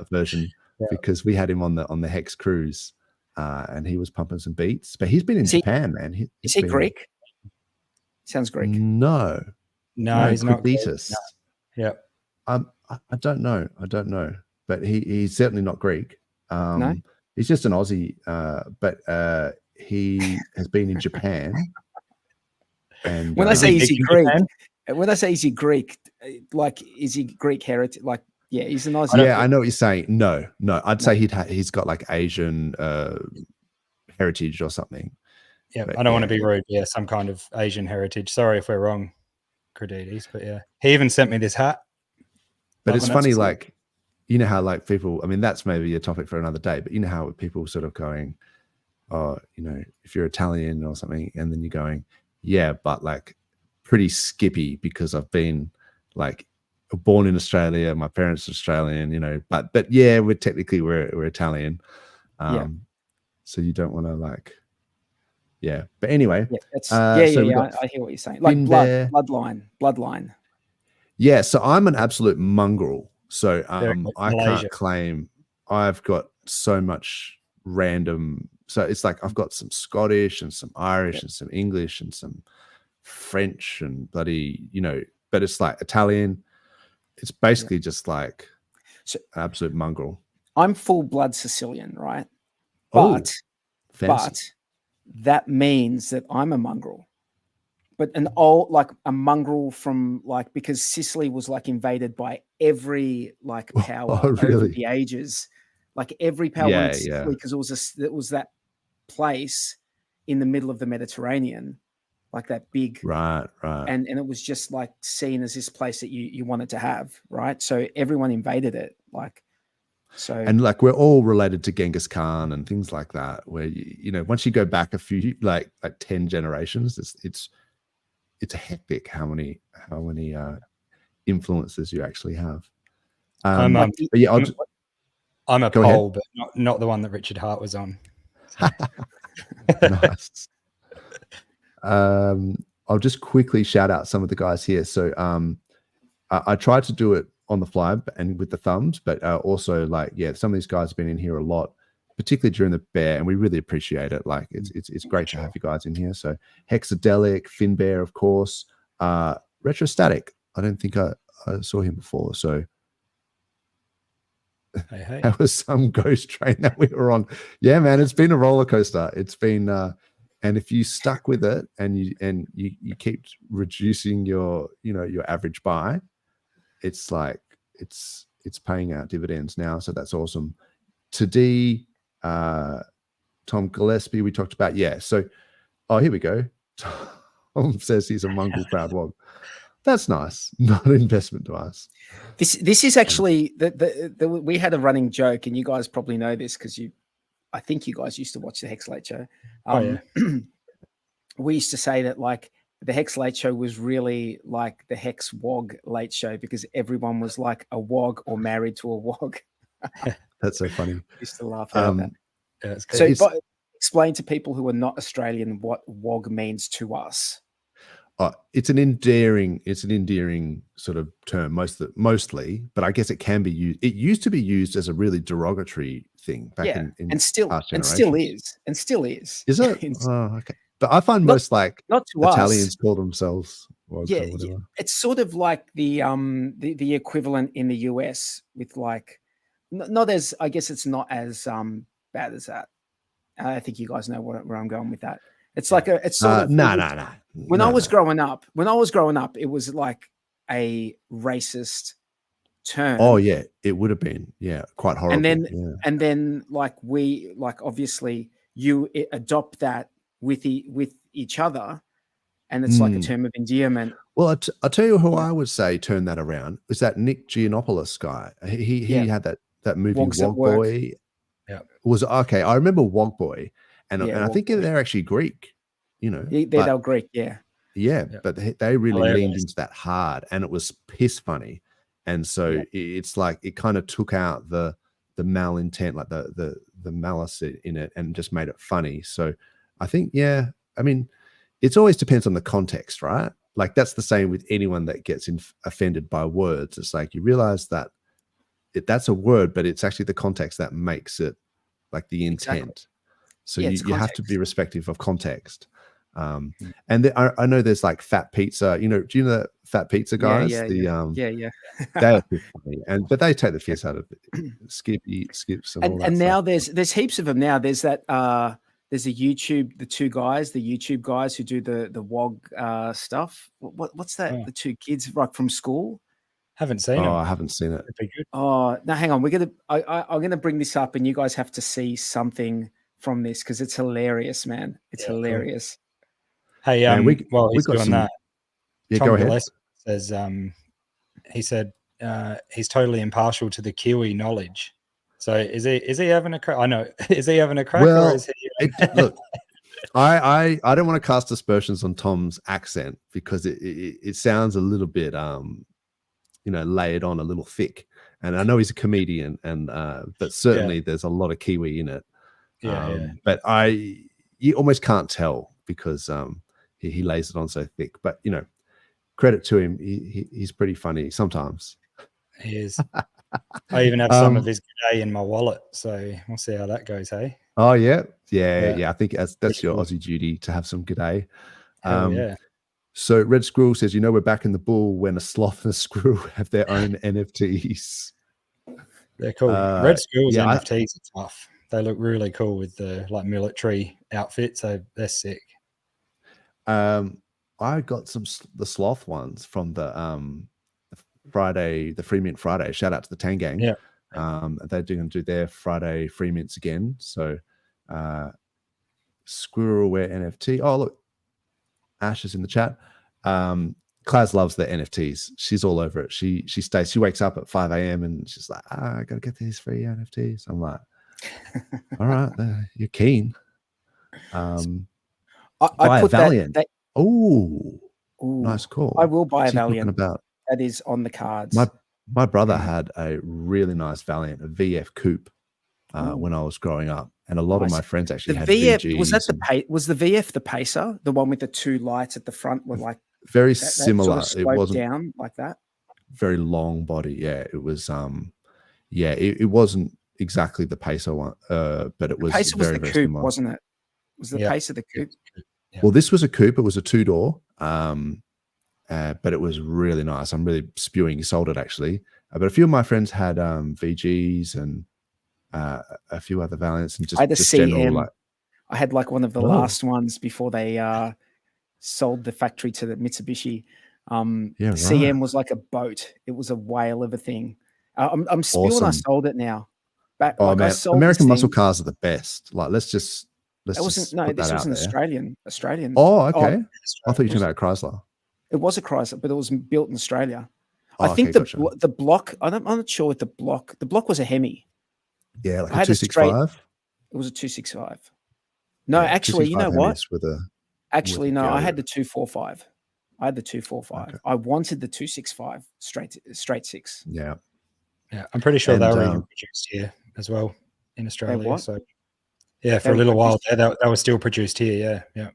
Speaker 1: version, because we had him on the Hex cruise, and he was pumping some beats. But he's been in Japan, man.
Speaker 3: Is he Greek? Sounds Greek.
Speaker 1: No,
Speaker 2: he's not Greek. No.
Speaker 1: Yeah. I don't know, but he's certainly not Greek.
Speaker 3: No?
Speaker 1: He's just an Aussie, but he has been in Japan. And
Speaker 3: when I say is he Greek, like, is he Greek heritage? Like, yeah, he's an Aussie.
Speaker 1: Yeah, I know what you're saying. No, I'd say he's got like Asian heritage or something.
Speaker 2: Yeah, I don't want to be rude. Yeah, some kind of Asian heritage. Sorry if we're wrong, Creditas, but yeah, he even sent me this hat.
Speaker 1: But it's funny, like, you know how, like, people, I mean, that's maybe a topic for another day, but you know how people sort of going, oh, you know, if you're Italian or something, and then you're going, yeah, but like pretty skippy because I've been like born in Australia, my parents are Australian, you know, but yeah, we're Italian. So you don't want to, like, yeah. But anyway,
Speaker 3: I hear what you're saying. Like bloodline. Yeah,
Speaker 1: so I'm an absolute mongrel. So I can't claim I've got so much random. So it's like I've got some Scottish and some Irish and some English and some French and bloody, but it's like Italian. It's basically just like absolute mongrel.
Speaker 3: I'm full blood Sicilian, right?
Speaker 1: But
Speaker 3: that means that I'm a mongrel. But an old, like a mongrel from like, because Sicily was like invaded by every like power over the ages, like every power in Sicily, because it was that place in the middle of the Mediterranean, like that big,
Speaker 1: right,
Speaker 3: and it was just like seen as this place that you wanted to have, right? So everyone invaded it, like. So,
Speaker 1: and like we're all related to Genghis Khan and things like that, where once you go back a few like 10 generations, it's hectic how many influences you actually have.
Speaker 2: I'm a
Speaker 1: Pole,
Speaker 2: but not the one that Richard Hart was on.
Speaker 1: So. Nice. I'll just quickly shout out some of the guys here. So I tried to do it on the fly and with the thumbs, but also some of these guys have been in here a lot, particularly during the bear, and we really appreciate it. Like it's great to have you guys in here. So Hexadelic, Finbear, of course, Retrostatic. I don't think I saw him before. So
Speaker 2: hey.
Speaker 1: That was some ghost train that we were on. Yeah, man, it's been a roller coaster. It's been and if you stuck with it and you keep reducing your your average buy, it's like it's paying out dividends now. So that's awesome. Today, Tom Gillespie, we talked about. Yeah. So, here we go. Tom says he's a mongrel proud wog. That's nice. Not an investment to us.
Speaker 3: This is actually we had a running joke, and you guys probably know this because I think you guys used to watch the Hex Late Show. We used to say that like the Hex Late Show was really like the Hex Wog Late Show because everyone was like a wog or married to a wog.
Speaker 1: That's so funny.
Speaker 3: Used to laugh at that.
Speaker 2: Yeah,
Speaker 3: so explain to people who are not Australian what wog means to us.
Speaker 1: It's an endearing sort of term mostly, but I guess it can be used. It used to be used as a really derogatory thing back in
Speaker 3: and still is.
Speaker 1: Is it? Oh, okay. But I find most not to Italians us. Call themselves wogs or whatever.
Speaker 3: It's sort of like the equivalent in the US with like not as, I guess it's not as bad as that. I think you guys know where I'm going with that. It's like it's sort of
Speaker 1: no.
Speaker 3: When I was growing up, it was like a racist term.
Speaker 1: Oh yeah, it would have been quite horrible.
Speaker 3: And then like obviously you adopt that with each other, and it's like a term of endearment.
Speaker 1: Well, I'll tell you who I would say turned that around was that Nick Giannopoulos guy. He had that movie Wog Boy.
Speaker 2: Yeah,
Speaker 1: was okay. I remember Wog Boy, and I think they're actually Greek.
Speaker 3: They're Greek.
Speaker 1: Yeah, but they really leaned into that hard, and it was piss funny, and so it's like it kind of took out the malintent, like the malice in it, and just made it funny. So I think, I mean, it always depends on the context, right? Like that's the same with anyone that gets offended by words. It's like you realize that that's a word, but it's actually the context that makes it like the intent. Exactly. So you have to be respectful of context. And I know there's like Fat Pizza. Do you know the Fat Pizza guys?
Speaker 3: Yeah.
Speaker 1: They're funny, but they take the piss out of it. Skips and all that.
Speaker 3: And now
Speaker 1: stuff.
Speaker 3: there's heaps of them now. There's that there's the YouTube guys who do the WOG stuff. What's that? The two kids like from school.
Speaker 2: Haven't seen it.
Speaker 1: I haven't seen it.
Speaker 3: Oh no, hang on. I'm gonna bring this up, and you guys have to see something from this because it's hilarious, man. It's hilarious.
Speaker 2: Cool. Hey, while he's doing that, Tom
Speaker 1: go ahead.
Speaker 2: Says he said he's totally impartial to the Kiwi knowledge. So is he having a crack? I know. Is he having a crack?
Speaker 1: Well,
Speaker 2: or is he...
Speaker 1: look, I don't want to cast aspersions on Tom's accent because it sounds a little bit layered on a little thick. And I know he's a comedian, and but certainly there's a lot of Kiwi in it. But you almost can't tell because he lays it on so thick. But credit to him, he's pretty funny sometimes.
Speaker 2: He is. I even have some of his G'day in my wallet, so we'll see how that goes. Hey.
Speaker 1: Oh yeah. I think that's your
Speaker 2: cool.
Speaker 1: Aussie duty to have some G'day.
Speaker 2: Yeah.
Speaker 1: So Red Squirrel says, we're back in the bull when a sloth and a squirrel have their own NFTs.
Speaker 2: They're cool. Red Squirrel's
Speaker 1: yeah,
Speaker 2: NFTs are tough. They look really cool with the like military outfits. So they're sick.
Speaker 1: I got the sloth ones from the Friday, the Free Mint Friday. Shout out to the Tang Gang.
Speaker 3: Yeah.
Speaker 1: They're going to do their Friday free mints again. So Squirrelware NFT. Oh, look, Ash is in the chat. Claz loves the NFTs. She's all over it. She wakes up at 5 a.m. and she's like, I gotta get these free NFTs. I'm like, all right, you're keen.
Speaker 3: I
Speaker 1: buy
Speaker 3: put
Speaker 1: a Valiant.
Speaker 3: Ooh,
Speaker 1: nice call.
Speaker 3: I will buy a
Speaker 1: What's he talking
Speaker 3: Valiant.
Speaker 1: about?
Speaker 3: That is on the cards.
Speaker 1: My brother had a really nice Valiant, a VF Coupe, when I was growing up, and a lot of my friends actually had VGs.
Speaker 3: Was that was the VF the Pacer, the one with the two lights at the front, with like
Speaker 1: very similar?
Speaker 3: Sort of
Speaker 1: it wasn't
Speaker 3: down like that.
Speaker 1: Very long body. Yeah, it was. It wasn't exactly the Pacer one, but it was.
Speaker 3: Pacer
Speaker 1: very,
Speaker 3: was the
Speaker 1: very
Speaker 3: coupe,
Speaker 1: similar.
Speaker 3: wasn't it? Was the Pacer the coupe?
Speaker 1: Yeah. Well, this was a coupe. It was a 2-door. But it was really nice. I'm really spewing. He sold it actually. But a few of my friends had VGs and a few other Valiants and just,
Speaker 3: I had a
Speaker 1: just
Speaker 3: CM.
Speaker 1: general,
Speaker 3: I had like one of the last ones before they sold the factory to the Mitsubishi. CM was like a boat. It was a whale of a thing. I'm spewing. Awesome. I sold it now. Man,
Speaker 1: American muscle cars are the best. Like, let's just.
Speaker 3: This was an Australian.
Speaker 1: Oh, okay. I thought you were talking about Chrysler.
Speaker 3: It was a Chrysler, but it was built in Australia. I think the block. I'm not sure what the block. The block was a Hemi.
Speaker 1: Yeah, like a 265.
Speaker 3: It was a 265. No, actually, you know what? Actually, no. I had the 245. I had the 245. Okay. I wanted the 265 straight six.
Speaker 1: Yeah.
Speaker 2: I'm pretty sure they were even produced here as well in Australia. So yeah, for a little while there, they were still produced here. Yeah.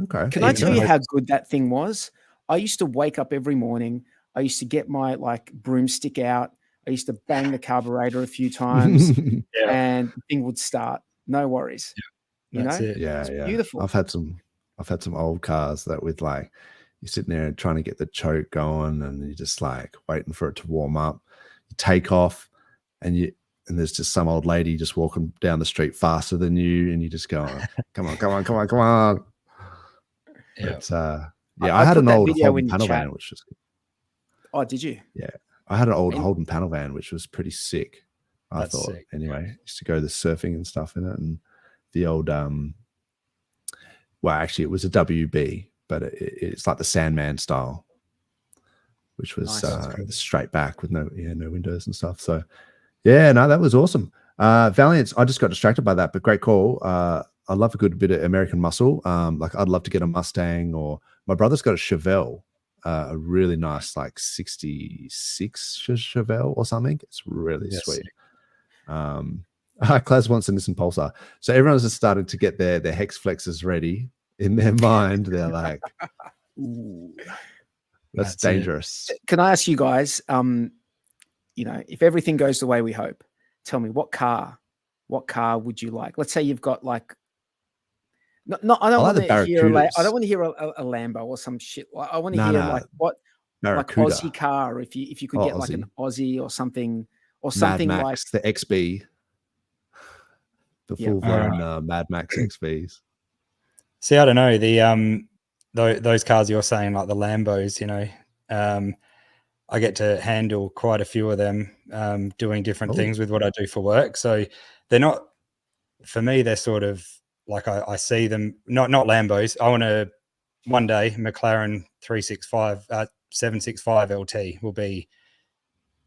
Speaker 1: Okay.
Speaker 3: Can I tell you how good that thing was? I used to wake up every morning. I used to get my broomstick out. I used to bang the carburetor a few times, and the thing would start. No worries.
Speaker 2: Yeah, that's it.
Speaker 1: It's
Speaker 3: beautiful.
Speaker 1: I've had some old cars that with you're sitting there trying to get the choke going, and you're just waiting for it to warm up. You take off, and there's just some old lady just walking down the street faster than you, and you just go, come on.
Speaker 2: Yeah.
Speaker 1: But, I had an old Holden panel van, which was good.
Speaker 3: Oh, did you?
Speaker 1: Yeah. I had an old Holden panel van, which was pretty sick. I thought.
Speaker 2: Sick.
Speaker 1: Anyway, used to go the surfing and stuff in it, and the old actually it was a WB, but it's like the Sandman style, which was straight back with no windows and stuff. So that was awesome. Valiants, I just got distracted by that, but great call. I love a good bit of American muscle. I'd love to get a Mustang, or my brother's got a Chevelle, a really nice 66 Chevelle or something. It's really sweet. Class wants to listen Pulsar. So everyone's just starting to get their hex flexes ready in their mind. They're like, ooh, that's dangerous.
Speaker 3: Can I ask you guys, if everything goes the way we hope, tell me what car would you like? Let's say you've got I don't want to hear a Lambo or some shit. I want to hear what
Speaker 1: Barracuda.
Speaker 3: Aussie car, if you could get
Speaker 1: Aussie.
Speaker 3: an Aussie or something
Speaker 1: Mad Max, the XB, the full blown Mad Max XBs.
Speaker 2: See, I don't know those cars you're saying, like the Lambos. I get to handle quite a few of them, doing different things with what I do for work. So they're not, for me, they're sort of I see them, not Lambos. I want a one day McLaren 765 LT will be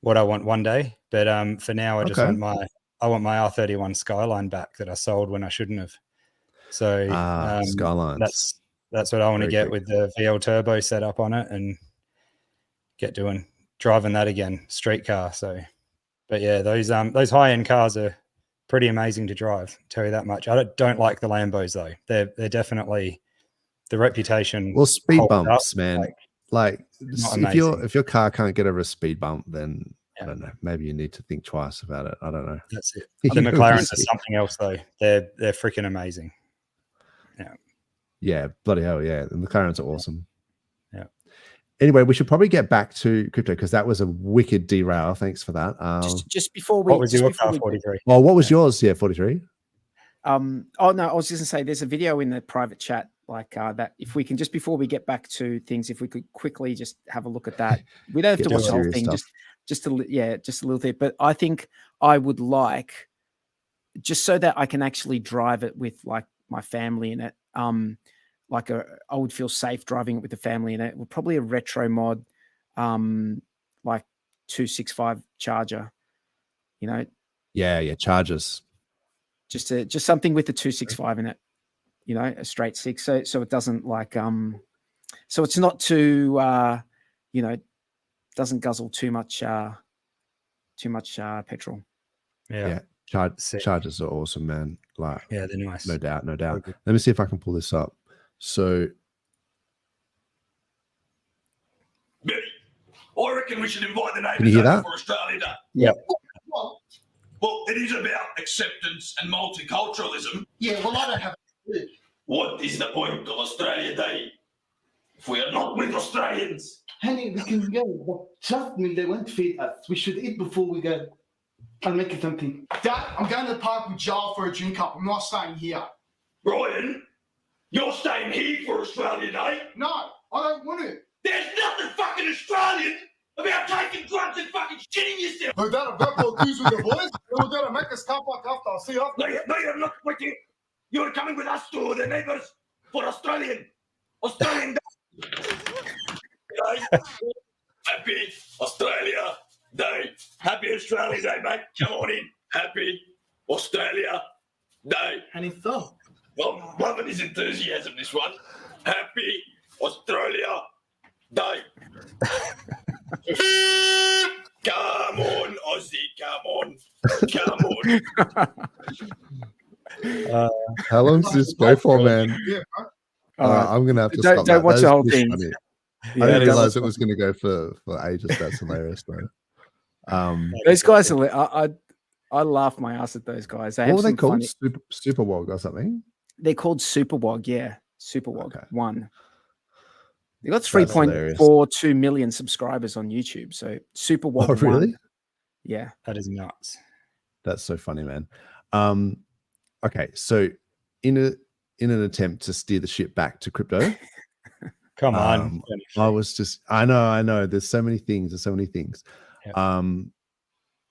Speaker 2: what I want one day. But for now, I just want my R31 Skyline back that I sold when I shouldn't have. So
Speaker 1: Skylines.
Speaker 2: That's what I want to get with the VL turbo setup on it and get driving that again, street car. So, but yeah, those high end cars are pretty amazing to drive. Tell you that much. I don't like the Lambos though. They're definitely the reputation.
Speaker 1: Well, speed bumps, man. If your car can't get over a speed bump, then I don't know. Maybe you need to think twice about it. I don't know.
Speaker 2: That's it. The McLarens are something else, though. They're freaking amazing. Yeah.
Speaker 1: Yeah, bloody hell, yeah. The McLarens are awesome.
Speaker 2: Yeah.
Speaker 1: Anyway, we should probably get back to crypto because that was a wicked derail. Thanks for that.
Speaker 3: Just before we,
Speaker 2: what was your car 43?
Speaker 1: Oh, what was yours? Yeah, 43.
Speaker 3: Oh no, I was just gonna say there's a video in the private chat like that. If we can just before we get back to things, if we could quickly just have a look at that. We don't have to watch the whole thing, just a little bit. But I think I would like just so that I can actually drive it with like my family in it. I would feel safe driving it with the family in it. Well, probably a retro mod, like 265 charger. You know.
Speaker 1: Yeah, chargers.
Speaker 3: Just something with the 265 in it, you know, a straight 6. So it doesn't like so it's not too you know, doesn't guzzle too much petrol.
Speaker 1: Yeah. Chargers are awesome, man. Like,
Speaker 2: yeah, they're nice.
Speaker 1: No doubt. Let me see if I can pull this up. So
Speaker 4: I reckon we should invite the neighbours
Speaker 1: can you hear that?
Speaker 4: For Australia Day.
Speaker 2: Yeah.
Speaker 4: Well, it is about acceptance and multiculturalism.
Speaker 5: Yeah, well, I don't have a clue.
Speaker 4: What is the point of Australia Day if we are not with Australians?
Speaker 5: Honey, we can go, but trust me, they won't feed us. We should eat before we go. I'll make you something.
Speaker 6: Dad, I'm going to the park with Joel for a drink up. I'm not staying here.
Speaker 4: Brian, you're staying here for Australia Day?
Speaker 6: No, I don't want to.
Speaker 4: There's nothing fucking Australian about taking drugs and fucking shitting yourself.
Speaker 6: Oh, Dad, I've got to accuse with the boys. We're going to make us come back after. I'll see you after.
Speaker 4: No, you're not with you. You're coming with us to the neighbours for Australian Day. Happy Australia Day. Happy Australia Day, mate. Come on in. Happy Australia Day.
Speaker 5: And it's so.
Speaker 4: Well, loving his enthusiasm, this one. Happy Australia Day. Come on, Aussie. Come on.
Speaker 1: How long does this go for, man?
Speaker 6: Yeah,
Speaker 1: I'm gonna have to stop.
Speaker 3: Don't watch the whole thing.
Speaker 1: Funny. I didn't realize it was going to go for ages. That's hilarious, though.
Speaker 3: Those guys are. I laugh my ass at those guys.
Speaker 1: What were they called? Super Wog or something?
Speaker 3: They're called Super Wog. Yeah, Super Wog 1. They got 3.42 million subscribers on YouTube. So Super Wog.
Speaker 1: Oh, really?
Speaker 3: 1. Yeah,
Speaker 2: that is nuts.
Speaker 1: That's so funny, man. Okay, so in an attempt to steer the ship back to crypto.
Speaker 2: Come on.
Speaker 1: I know. There's so many things. Yeah.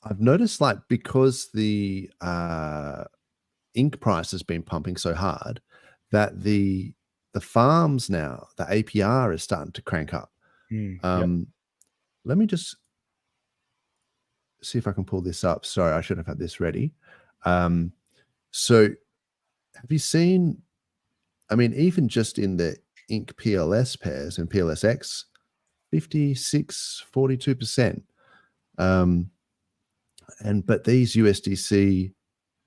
Speaker 1: I've noticed, like, because the ink price has been pumping so hard that the farms now, the APR is starting to crank up. Let me just see if I can pull this up. Sorry, I should have had this ready. So have you seen, I mean, even just in the ink PLS pairs and PLSX, 56, 42%. But these USDC,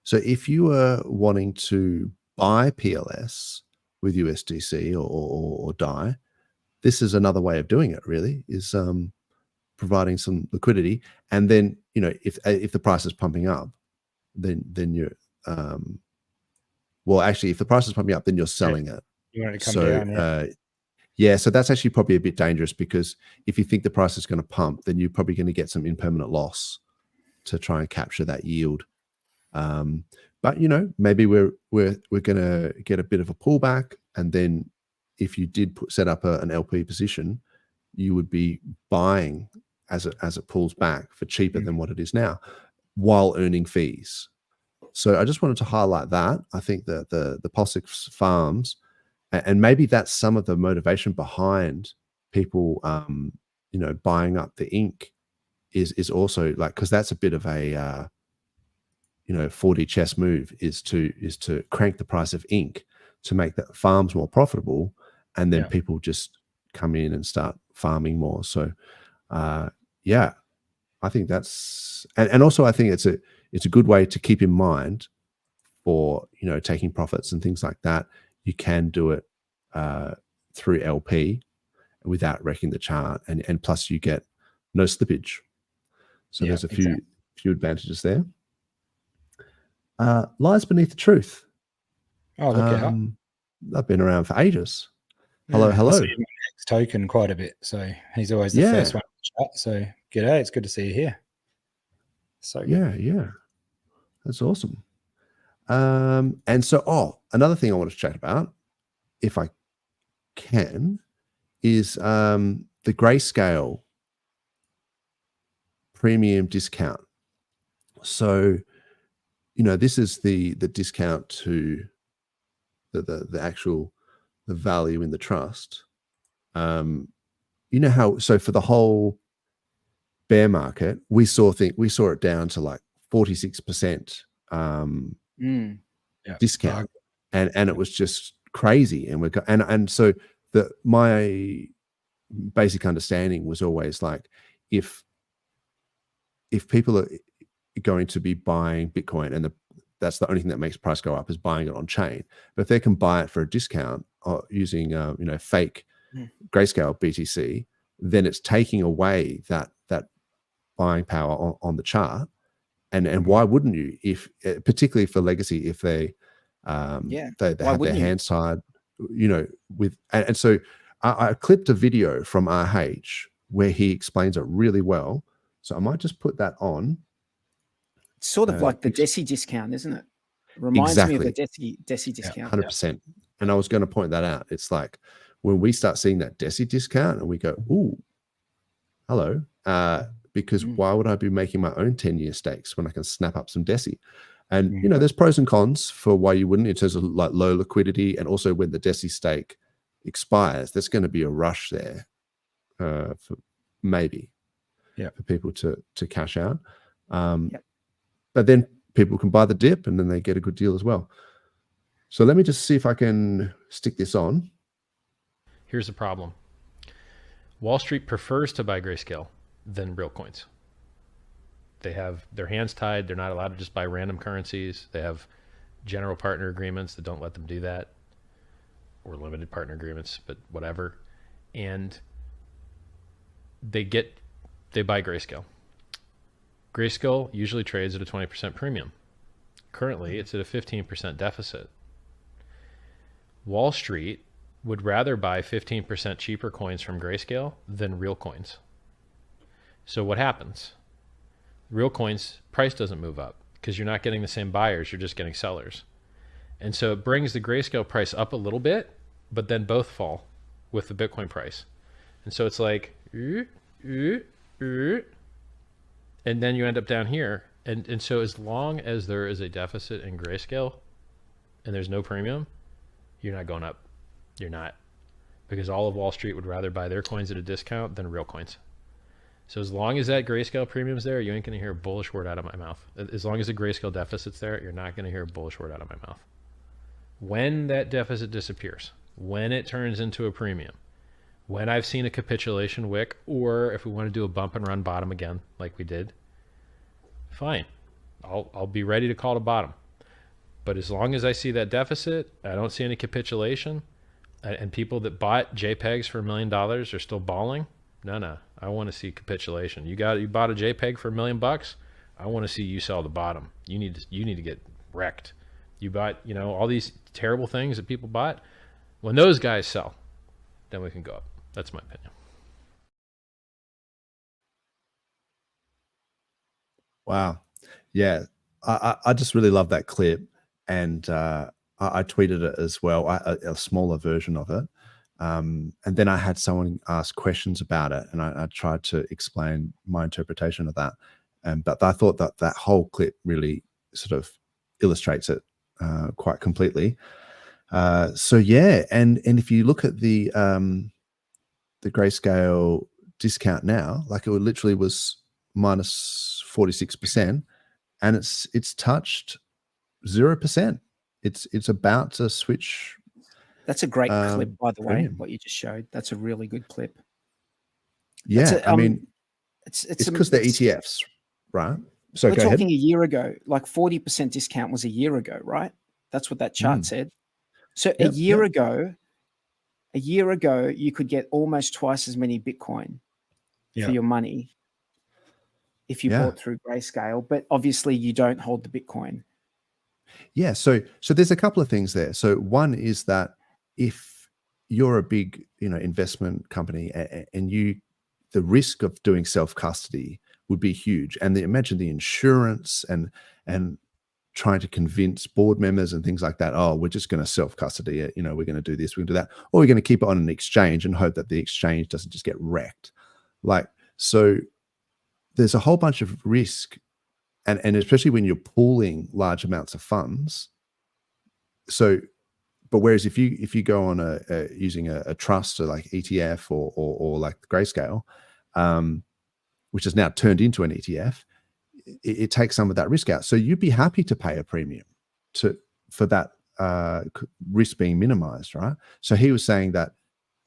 Speaker 1: so if you are wanting to buy PLS with USDC or DAI, this is another way of doing it, really, is providing some liquidity. And then, you know, if the price is pumping up, then you're well, actually, if the price is pumping up, then you're selling it.
Speaker 2: You want it to come down,
Speaker 1: yeah, so that's actually probably a bit dangerous, because if you think the price is going to pump, then you're probably going to get some impermanent loss to try and capture that yield. But, you know, maybe we're going to get a bit of a pullback, and then if you did set up an LP position, you would be buying as it pulls back for cheaper than what it is now, while earning fees. So I just wanted to highlight that. I think that the PulseX farms, and maybe that's some of the motivation behind people, you know, buying up the ink, is also like, because that's a bit of a, you know, 4D chess move, is to crank the price of ink to make the farms more profitable, and then people just come in and start farming more. So, yeah, I think that's, and also I think it's a good way to keep in mind for, you know, taking profits and things like that. You can do it through LP without wrecking the chart, and plus you get no slippage. So there's a few advantages there. Lies beneath the truth.
Speaker 2: Oh, look out.
Speaker 1: I've been around for ages. Hello.
Speaker 2: I see him on X token quite a bit, so he's always the first one to chat. So g'day, it's good to see you here. So
Speaker 1: yeah, that's awesome. And so, another thing I want to chat about, if I can, is the Grayscale premium discount. So, this is the discount to the actual the value in the trust. How for the whole bear market, we saw it down to like 46% discount, and it was just crazy. And so my basic understanding was always like, if people are going to be buying Bitcoin, and that's the only thing that makes price go up is buying it on chain. But if they can buy it for a discount using fake Grayscale BTC, then it's taking away that buying power on the chart. And why wouldn't you, if particularly for legacy, if they have their hands tied, and so I clipped a video from RH where he explains it really well. So I might just put that on.
Speaker 3: It's sort of like the DESI discount, isn't it? Reminds me of the DESI discount.
Speaker 1: 100%. And I was going to point that out. It's like when we start seeing that DESI discount and we go, ooh, hello, because why would I be making my own 10-year stakes when I can snap up some DESI? And, there's pros and cons for why you wouldn't, in terms of like low liquidity. And also when the DESI stake expires, there's going to be a rush there for people to cash out. But then people can buy the dip and then they get a good deal as well. So let me just see if I can stick this on.
Speaker 7: Here's the problem. Wall Street prefers to buy Grayscale than real coins. They have their hands tied. They're not allowed to just buy random currencies. They have general partner agreements that don't let them do that, or limited partner agreements, but whatever. And they buy Grayscale. Grayscale usually trades at a 20% premium. Currently, it's at a 15% deficit. Wall Street would rather buy 15% cheaper coins from Grayscale than real coins. So what happens? Real coins price doesn't move up because you're not getting the same buyers, you're just getting sellers. And so it brings the Grayscale price up a little bit, but then both fall with the Bitcoin price. And so it's like, and then you end up down here. And so as long as there is a deficit in Grayscale and there's no premium, you're not going up. You're not. Because all of Wall Street would rather buy their coins at a discount than real coins. So as long as that Grayscale premium's there, you ain't going to hear a bullish word out of my mouth. As long as the Grayscale deficit's there, you're not going to hear a bullish word out of my mouth. When that deficit disappears, when it turns into a premium, when I've seen a capitulation wick, or if we want to do a bump and run bottom again, like we did, fine. I'll be ready to call the bottom. But as long as I see that deficit, I don't see any capitulation, and people that bought JPEGs for $1 million are still balling. No. I want to see capitulation. You bought a JPEG for $1 million. I want to see you sell the bottom. You need to get wrecked. You bought, all these terrible things that people bought. When those guys sell, then we can go up. That's my opinion.
Speaker 1: Wow. Yeah. I just really love that clip. And I tweeted it as well, a smaller version of it. And then I had someone ask questions about it, and I tried to explain my interpretation of that. But I thought that whole clip really sort of illustrates it quite completely. So yeah, and if you look at the Grayscale discount now, like it literally was minus 46%, and it's touched 0%. It's about to switch.
Speaker 3: That's a great clip, by the way, what you just showed. That's a really good clip.
Speaker 1: Yeah, I mean, it's because they're ETFs, right? So
Speaker 3: we're talking a year ago, like 40% discount was a year ago, right? That's what that chart said. So a year ago, you could get almost twice as many Bitcoin for your money. if you bought through Grayscale, but obviously you don't hold the Bitcoin.
Speaker 1: Yeah. So there's a couple of things there. So one is that if you're a big, investment company and the risk of doing self-custody would be huge. And imagine the insurance and trying to convince board members and things like that, oh, we're just going to self-custody it, we're going to do this, we're going to do that, or we're going to keep it on an exchange and hope that the exchange doesn't just get wrecked. So there's a whole bunch of risk, and especially when you're pooling large amounts of funds. So, but whereas if you go on using a trust or like ETF or like Grayscale, which has now turned into an ETF, it takes some of that risk out. So you'd be happy to pay a premium for that risk being minimized, right? So he was saying that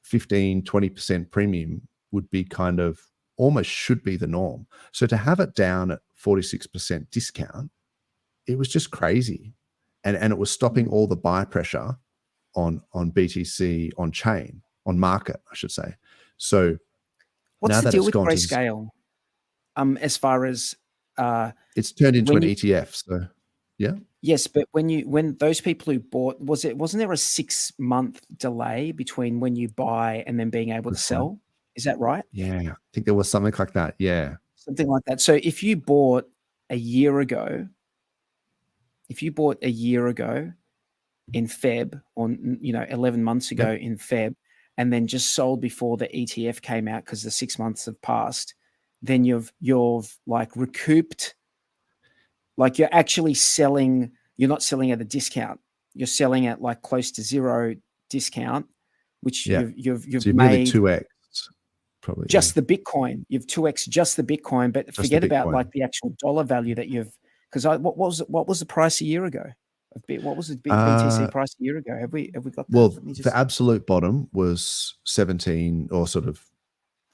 Speaker 1: 15-20% premium would be kind of almost should be the norm. So to have it down at 46% discount, it was just crazy. And it was stopping all the buy pressure on BTC on chain, on market, I should say. So
Speaker 3: what's
Speaker 1: now
Speaker 3: the
Speaker 1: that
Speaker 3: deal
Speaker 1: it's
Speaker 3: with
Speaker 1: gone
Speaker 3: Grayscale? As far as
Speaker 1: it's turned into an ETF. So yeah.
Speaker 3: Yes, but when those people who bought, wasn't there a 6-month delay between when you buy and then being able to sell? Is that right?
Speaker 1: Yeah, I think there was something like that. Yeah.
Speaker 3: Something like that. So if you bought a year ago in Feb, or 11 months ago in Feb, and then just sold before the ETF came out because the 6 months have passed, then you've like recouped, like you're actually selling. You're not selling at a discount. You're selling at like close to zero discount, which you've made
Speaker 1: 2x probably.
Speaker 3: Just the Bitcoin. You've 2x just the Bitcoin, but just forget about like the actual dollar value that you've. Because what was the price a year ago? What was the BTC price a year ago? Have we got that?
Speaker 1: Well, the absolute bottom was 17 or sort of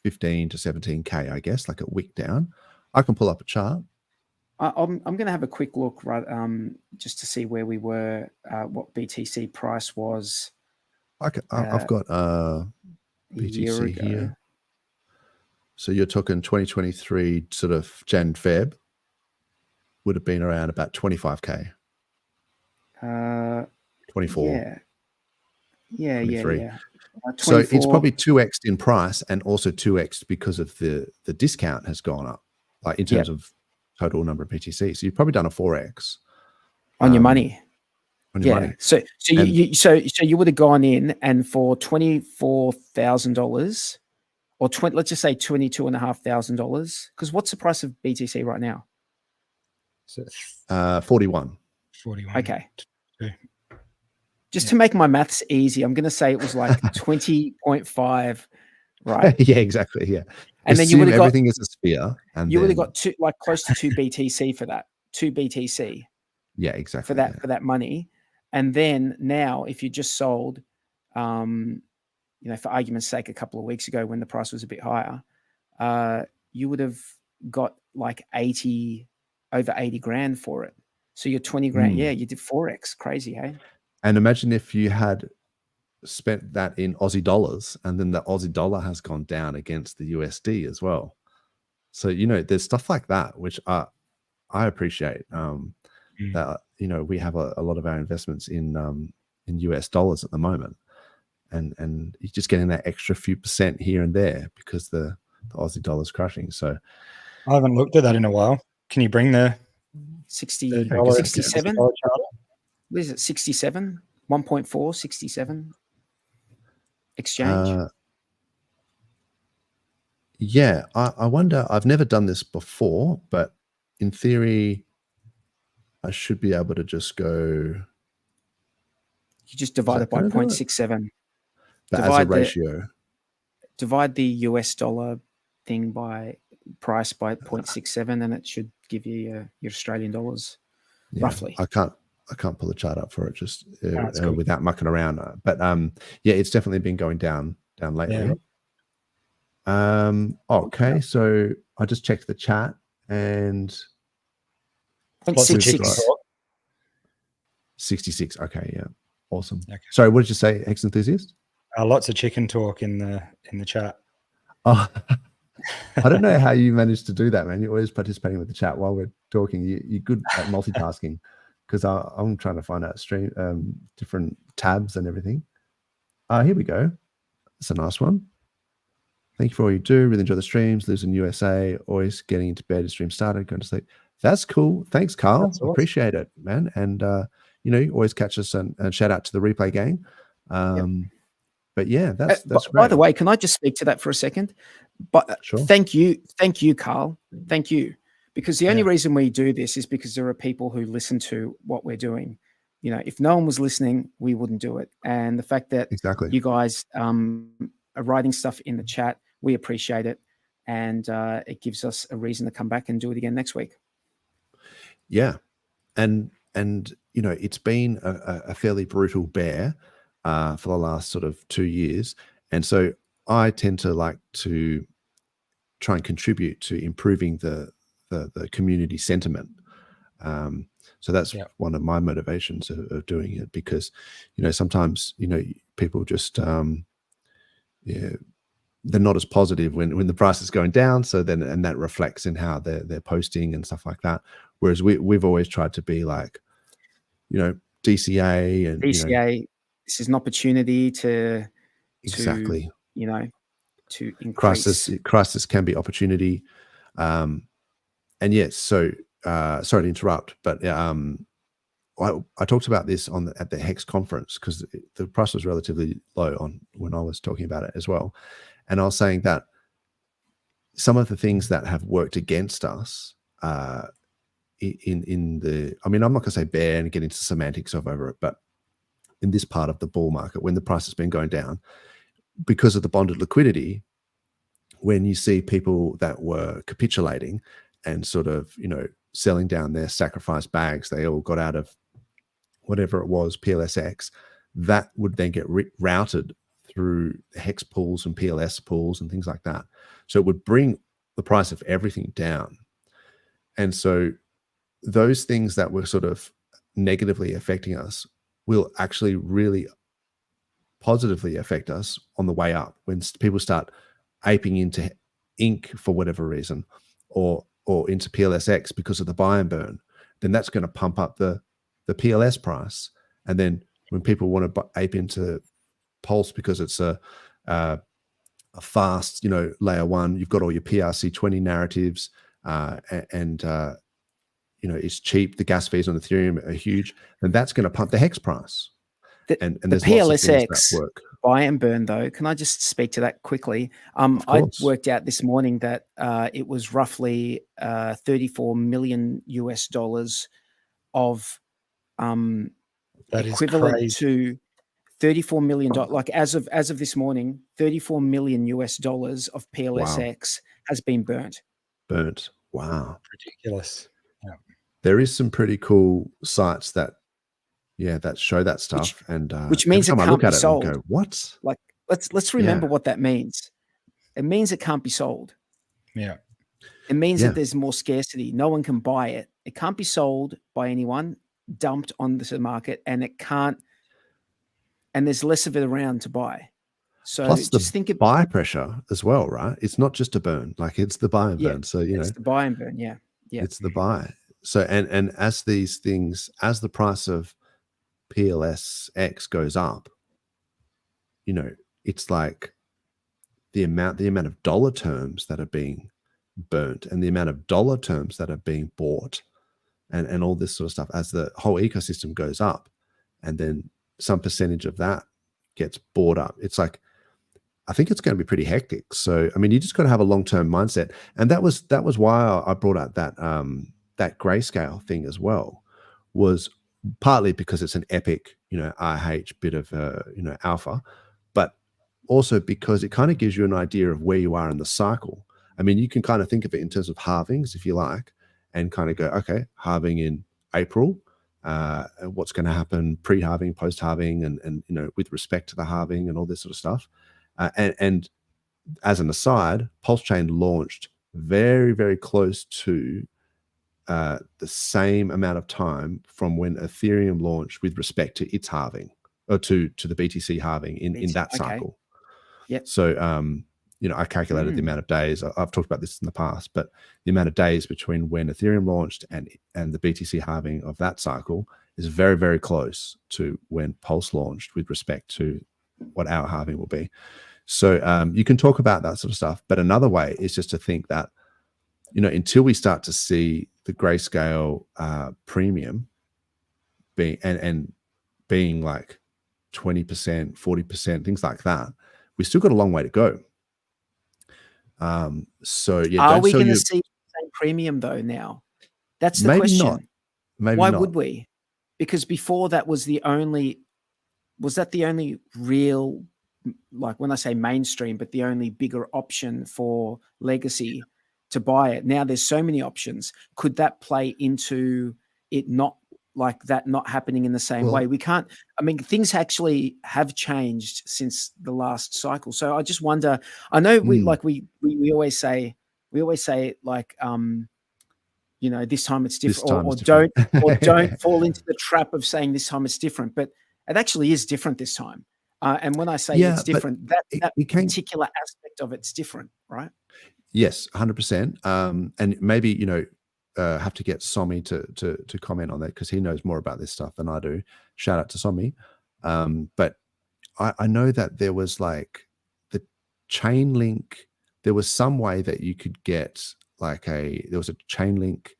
Speaker 1: 15 to 17K, I guess, like a wick down. I can pull up a chart.
Speaker 3: I'm going to have a quick look, right, just to see where we were, what BTC price was.
Speaker 1: I've got BTC here. So you're talking 2023 sort of Jan Feb would have been around about 25K. 24.
Speaker 3: Yeah.
Speaker 1: 23. So it's probably 2x in price and also 2x because of the discount has gone up, like in terms of total number of BTC. So you've probably done a 4x
Speaker 3: on your money.
Speaker 1: On your money.
Speaker 3: So you would have gone in and for $24,000 or let's just say $22,500, because what's the price of BTC right now?
Speaker 1: 41.
Speaker 3: Okay. Just to make my maths easy, I'm going to say it was like 20.5, right?
Speaker 1: Yeah, exactly. Yeah.
Speaker 3: And then you would have got
Speaker 1: everything is a sphere, and
Speaker 3: you would have got close to 2 BTC for that. 2 BTC.
Speaker 1: Yeah, exactly.
Speaker 3: For that money. And then now, if you just sold, for argument's sake, a couple of weeks ago when the price was a bit higher, you would have got like over 80 grand for it. So you're 20 grand. Yeah, you did 4x. Crazy, hey?
Speaker 1: And imagine if you had spent that in Aussie dollars and then the Aussie dollar has gone down against the USD as well. So, there's stuff like that, which I appreciate. That, we have a lot of our investments in US dollars at the moment. And you're just getting that extra few percent here and there because the Aussie dollar is crushing. So
Speaker 2: I haven't looked at that in a while. Can you bring the
Speaker 3: 67? What is it? 67? 1.4, 67 exchange?
Speaker 1: Yeah, I wonder. I've never done this before, but in theory, I should be able to just go.
Speaker 3: You just divide it by 0.67.
Speaker 1: But as a ratio.
Speaker 3: Divide the US dollar thing by price by 0.67, and it should give you your Australian dollars, roughly.
Speaker 1: I can't pull the chart up for it just without mucking around. But it's definitely been going down lately. Yeah. Okay, so I just checked the chat and
Speaker 3: 66.
Speaker 1: 66. Okay, yeah, awesome.
Speaker 2: Okay.
Speaker 1: Sorry, what did you say, Hex Enthusiast?
Speaker 2: Lots of chicken talk in the chat.
Speaker 1: Oh, I don't know how you managed to do that, man. You're always participating with the chat while we're talking. You're good at multitasking, because I'm trying to find out different tabs and everything. Here we go. That's a nice one. Thank you for all you do. Really enjoy the streams. Lives in USA. Always getting into bed. Stream started. Going to sleep. That's cool. Thanks, Carl. Awesome. Appreciate it, man. And you always catch us, and shout out to the replay gang. But yeah, that's great.
Speaker 3: By the way, can I just speak to that for a second? But
Speaker 1: sure.
Speaker 3: Thank you, Carl. Thank you, because the only reason we do this is because there are people who listen to what we're doing. If no one was listening, we wouldn't do it. And the fact that you guys are writing stuff in the chat, we appreciate it, and it gives us a reason to come back and do it again next week.
Speaker 1: Yeah, and it's been a fairly brutal bear for the last sort of 2 years, and so I tend to like to try and contribute to improving the community sentiment. So that's one of my motivations of doing it, because sometimes people just they're not as positive when the price is going down. So then, and that reflects in how they're posting and stuff like that. Whereas we've always tried to be like, DCA and
Speaker 3: this is an opportunity to
Speaker 1: exactly
Speaker 3: to increase.
Speaker 1: Crisis can be opportunity. And yes, so sorry to interrupt, but I talked about this at the Hex conference, because the price was relatively low when I was talking about it as well. And I was saying that some of the things that have worked against us in the, I'm not going to say bear and get into semantics over it, but in this part of the bull market, when the price has been going down, because of the bonded liquidity, when you see people that were capitulating and sort of, selling down their sacrifice bags, they all got out of whatever it was, PLSX, that would then get routed through hex pools and PLS pools and things like that. So it would bring the price of everything down. And so those things that were sort of negatively affecting us will actually really positively affect us on the way up, when people start aping into ink for whatever reason, or into PLSX because of the buy and burn. Then that's going to pump up the PLS price. And then when people want to ape into Pulse because it's a fast, layer one, you've got all your PRC20 narratives, and it's cheap. The gas fees on Ethereum are huge, and that's going to pump the hex price. And there's
Speaker 3: the
Speaker 1: lots of things that
Speaker 3: PLSX
Speaker 1: work.
Speaker 3: Buy and burn, though, can I just speak to that quickly? I worked out this morning that it was roughly $34 million of
Speaker 2: that
Speaker 3: equivalent
Speaker 2: is
Speaker 3: to $34 million. Like as of this morning, $34 million of PLSX has been burnt.
Speaker 1: Wow.
Speaker 2: Ridiculous. Yeah.
Speaker 1: There is some pretty cool sites that show that stuff,
Speaker 3: which means it can't be sold.
Speaker 1: Go, what?
Speaker 3: Like, let's remember what that means. It means it can't be sold.
Speaker 2: Yeah.
Speaker 3: It means that there's more scarcity. No one can buy it. It can't be sold by anyone, dumped on the market, and it can't. And there's less of it around to buy. So
Speaker 1: plus
Speaker 3: just think of
Speaker 1: buy pressure as well, right? It's not just a burn, like it's the buy and burn. So
Speaker 3: it's the buy and burn. Yeah.
Speaker 1: It's the buy. So and as these things, as the price of PLSX goes up, it's like the amount of dollar terms that are being burnt and the amount of dollar terms that are being bought and all this sort of stuff, as the whole ecosystem goes up, and then some percentage of that gets bought up. It's like, I think it's going to be pretty hectic. So, you just got to have a long-term mindset. And that was why I brought out that grayscale thing as well, was partly because it's an epic, RH bit of, alpha, but also because it kind of gives you an idea of where you are in the cycle. You can kind of think of it in terms of halvings, if you like, and kind of go, okay, halving in April, what's going to happen pre-halving, post-halving, and with respect to the halving and all this sort of stuff. And as an aside, PulseChain launched very, very close to the same amount of time from when Ethereum launched with respect to its halving, or to the BTC halving in that cycle.
Speaker 3: Yeah.
Speaker 1: So you know, I calculated the amount of days. I've talked about this in the past, but the amount of days between when Ethereum launched and the BTC halving of that cycle is very, very close to when Pulse launched with respect to what our halving will be. So you can talk about that sort of stuff. But another way is just to think that, you know, until we start to see the grayscale premium being and being like 20%, 40%, things like that, we still got a long way to go. So yeah,
Speaker 3: are we going to see the same premium though now? That's the question.
Speaker 1: Not. Maybe
Speaker 3: why
Speaker 1: not.
Speaker 3: would we? Because before that was the only real, like when I say mainstream, but the only bigger option for legacy to buy it. Now there's so many options. Could that play into it not like that not happening in the same way? We can't, I mean, things actually have changed since the last cycle. So I just wonder, I know we always say like, you know, this time it's different, or don't fall into the trap of saying this time it's different, but it actually is different this time. And when I say it's different, that particular aspect of it's different, right?
Speaker 1: Yes, 100%. And maybe, you know, have to get Somi to comment on that because he knows more about this stuff than I do. Shout out to Somi. But I know that there was like the chain link. There was some way that you could get like there was a chain link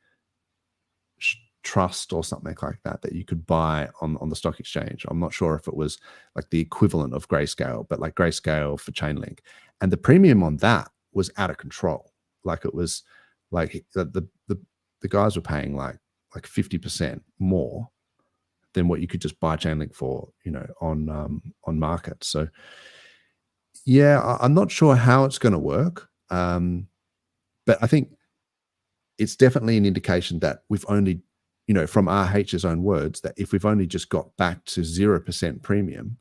Speaker 1: trust or something like that you could buy on the stock exchange. I'm not sure if it was like the equivalent of Grayscale, but like Grayscale for Chainlink. And the premium on that was out of control. Like it was like the guys were paying like 50% more than what you could just buy Chainlink for, you know, on market. So yeah, I'm not sure how it's going to work. But I think it's definitely an indication that we've only, you know, from RH's own words, that if we've only just got back to 0% premium,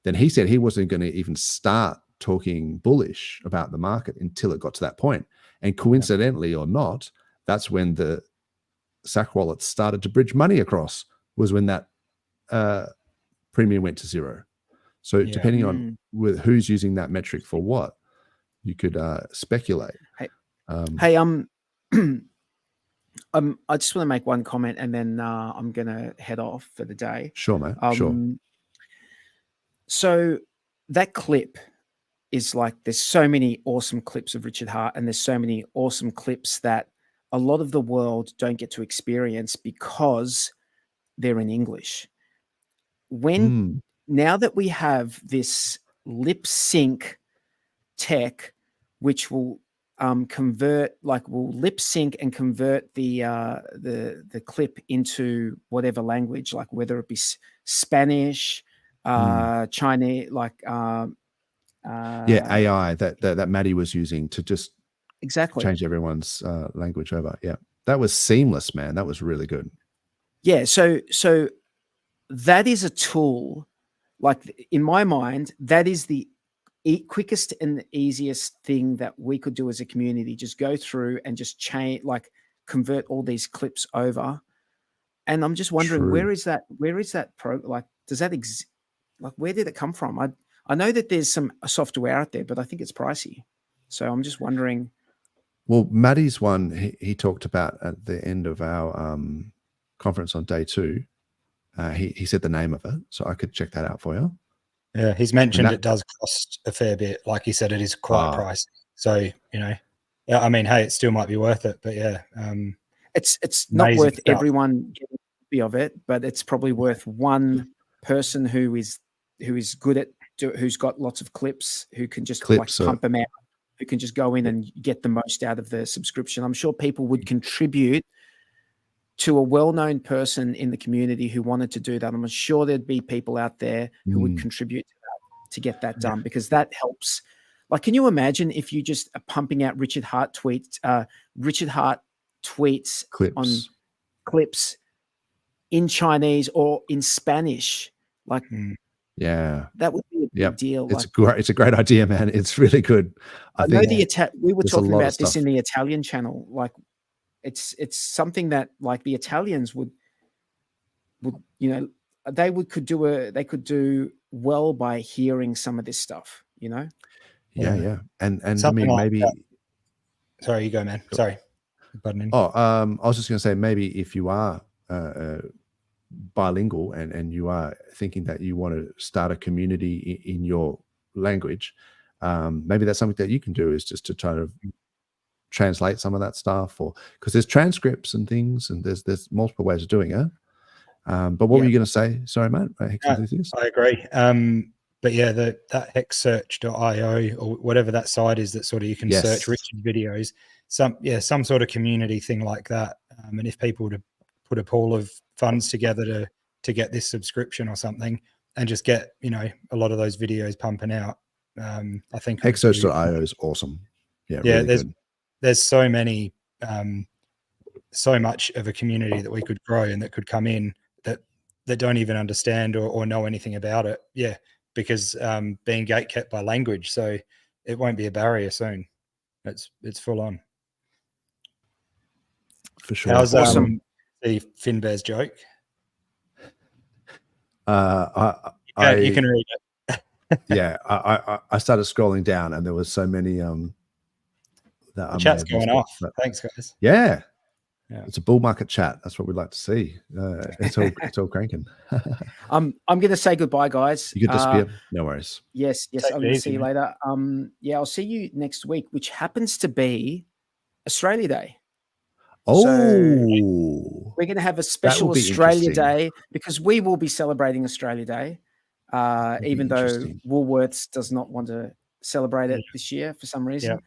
Speaker 1: then he said he wasn't going to even start talking bullish about the market until it got to that point. And coincidentally or not, that's when the SAC wallets started to bridge money across, was when that premium went to 0. So depending on who's using that metric for what, you could speculate.
Speaker 3: Hey, I just want to make one comment, and then I'm gonna head off for the day.
Speaker 1: Sure, mate. Sure.
Speaker 3: So that clip is like, there's so many awesome clips of Richard Hart, and there's so many awesome clips that a lot of the world don't get to experience because they're in English. Now that we have this lip sync tech, which will convert, like will lip sync and convert the clip into whatever language, like whether it be Spanish, Chinese, like
Speaker 1: AI that Maddie was using to just change everyone's language over. Yeah, that was seamless, man. That was really good.
Speaker 3: Yeah, so that is a tool, like in my mind, that is the quickest and the easiest thing that we could do as a community. Just go through and just change, like convert all these clips over. And I'm just wondering, where is that like, does that like, where did it come from? I know that there's some software out there, but I think it's pricey. So I'm just wondering.
Speaker 1: Well, Maddie's one, he talked about at the end of our conference on day 2. He said the name of it, so I could check that out for you.
Speaker 2: Yeah, he's mentioned it does cost a fair bit. Like he said, it is quite pricey. So, you know, yeah, I mean, hey, it still might be worth it, but yeah.
Speaker 3: It's not worth everyone getting a copy of it, but it's probably worth one person who is good at, who's got lots of clips, who can just pump them out, who can just go in and get the most out of the subscription. I'm sure people would contribute to a well-known person in the community who wanted to do that. I'm sure there'd be people out there who would contribute to that, to get that done, because that helps. Like, can you imagine if you just are pumping out Richard Hart tweets on clips in Chinese or in Spanish? Like,
Speaker 1: yeah,
Speaker 3: that would be a big deal.
Speaker 1: It's a great idea, man. It's really good. I know
Speaker 3: we were talking about this in the Italian channel. Like, it's something that like the Italians would, you know, they could do well by hearing some of this stuff, you know?
Speaker 1: Yeah. And I
Speaker 2: Something
Speaker 1: mean,
Speaker 2: like
Speaker 1: maybe.
Speaker 2: that. Sorry, you go, man. Sorry. Button in.
Speaker 1: I was just going to say, maybe if you are bilingual and you are thinking that you want to start a community in your language, maybe that's something that you can do, is just to try to translate some of that stuff, or because there's transcripts and things, and there's multiple ways of doing it. But what were you going to say? Sorry, mate.
Speaker 2: I agree. But yeah, that hexsearch.io or whatever that site is that sort of you can search Richard's videos, some sort of community thing like that. And if people to put a pool of funds together to get this subscription or something, and just get, you know, a lot of those videos pumping out. I think
Speaker 1: hexsearch.io is awesome. Yeah, really
Speaker 2: there's so many, so much of a community that we could grow and that could come in that don't even understand or know anything about it. Yeah, because being gatekept by language, so it won't be a barrier soon. It's full on.
Speaker 1: For sure.
Speaker 2: How's the Finbear's joke? You can read it.
Speaker 1: Yeah, I started scrolling down, and there was so many
Speaker 2: the chat's going off. Thanks, guys.
Speaker 1: Yeah. It's a bull market chat. That's what we'd like to see. It's all cranking.
Speaker 3: I'm going to say goodbye, guys.
Speaker 1: You could disappear. No worries.
Speaker 3: Yes. I'm going to see you later. I'll see you next week, which happens to be Australia Day.
Speaker 1: Oh,
Speaker 3: so we're going to have a special Australia Day, because we will be celebrating Australia Day, even though Woolworths does not want to celebrate it this year for some reason.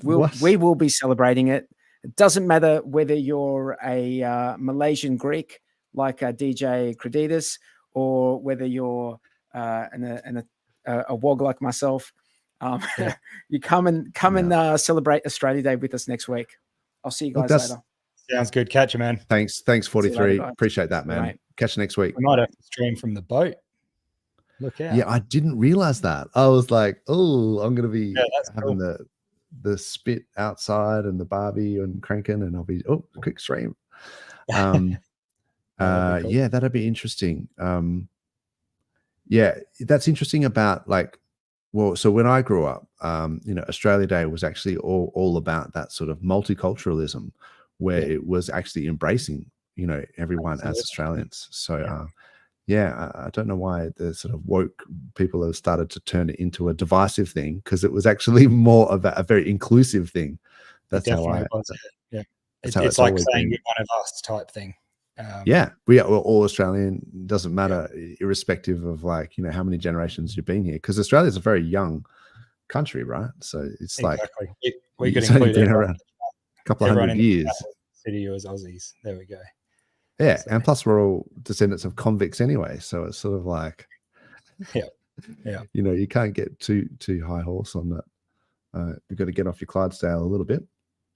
Speaker 3: We will be celebrating it. It doesn't matter whether you're a Malaysian Greek like DJ Creditas, or whether you're a wog like myself. You come and celebrate Australia Day with us next week. I'll see you guys later.
Speaker 2: Sounds good. Catch you, man.
Speaker 1: Thanks 43. Appreciate that, man. Right. Catch you next week.
Speaker 2: We might have to stream from the boat. Look out.
Speaker 1: Yeah, I didn't realize that. I was like, oh, I'm going to be having the spit outside and the Barbie and cranking, and I'll be quick stream. Cool. Yeah, that'd be interesting. Yeah, that's interesting about so when I grew up, Australia Day was actually all about that sort of multiculturalism, where it was actually embracing, everyone as Australians. So I don't know why the sort of woke people have started to turn it into a divisive thing, because it was actually more of a very inclusive thing. That's how I.
Speaker 2: It's like saying you're one of us type thing.
Speaker 1: We are all Australian. Doesn't matter, irrespective of how many generations you've been here, because Australia's a very young country, right? So it's
Speaker 2: we could include
Speaker 1: been around a couple of hundred years.
Speaker 2: City as Aussies. There we go.
Speaker 1: Yeah, so. And plus we're all descendants of convicts anyway, so it's sort of like, you can't get too high horse on that. You've got to get off your Clydesdale a little bit.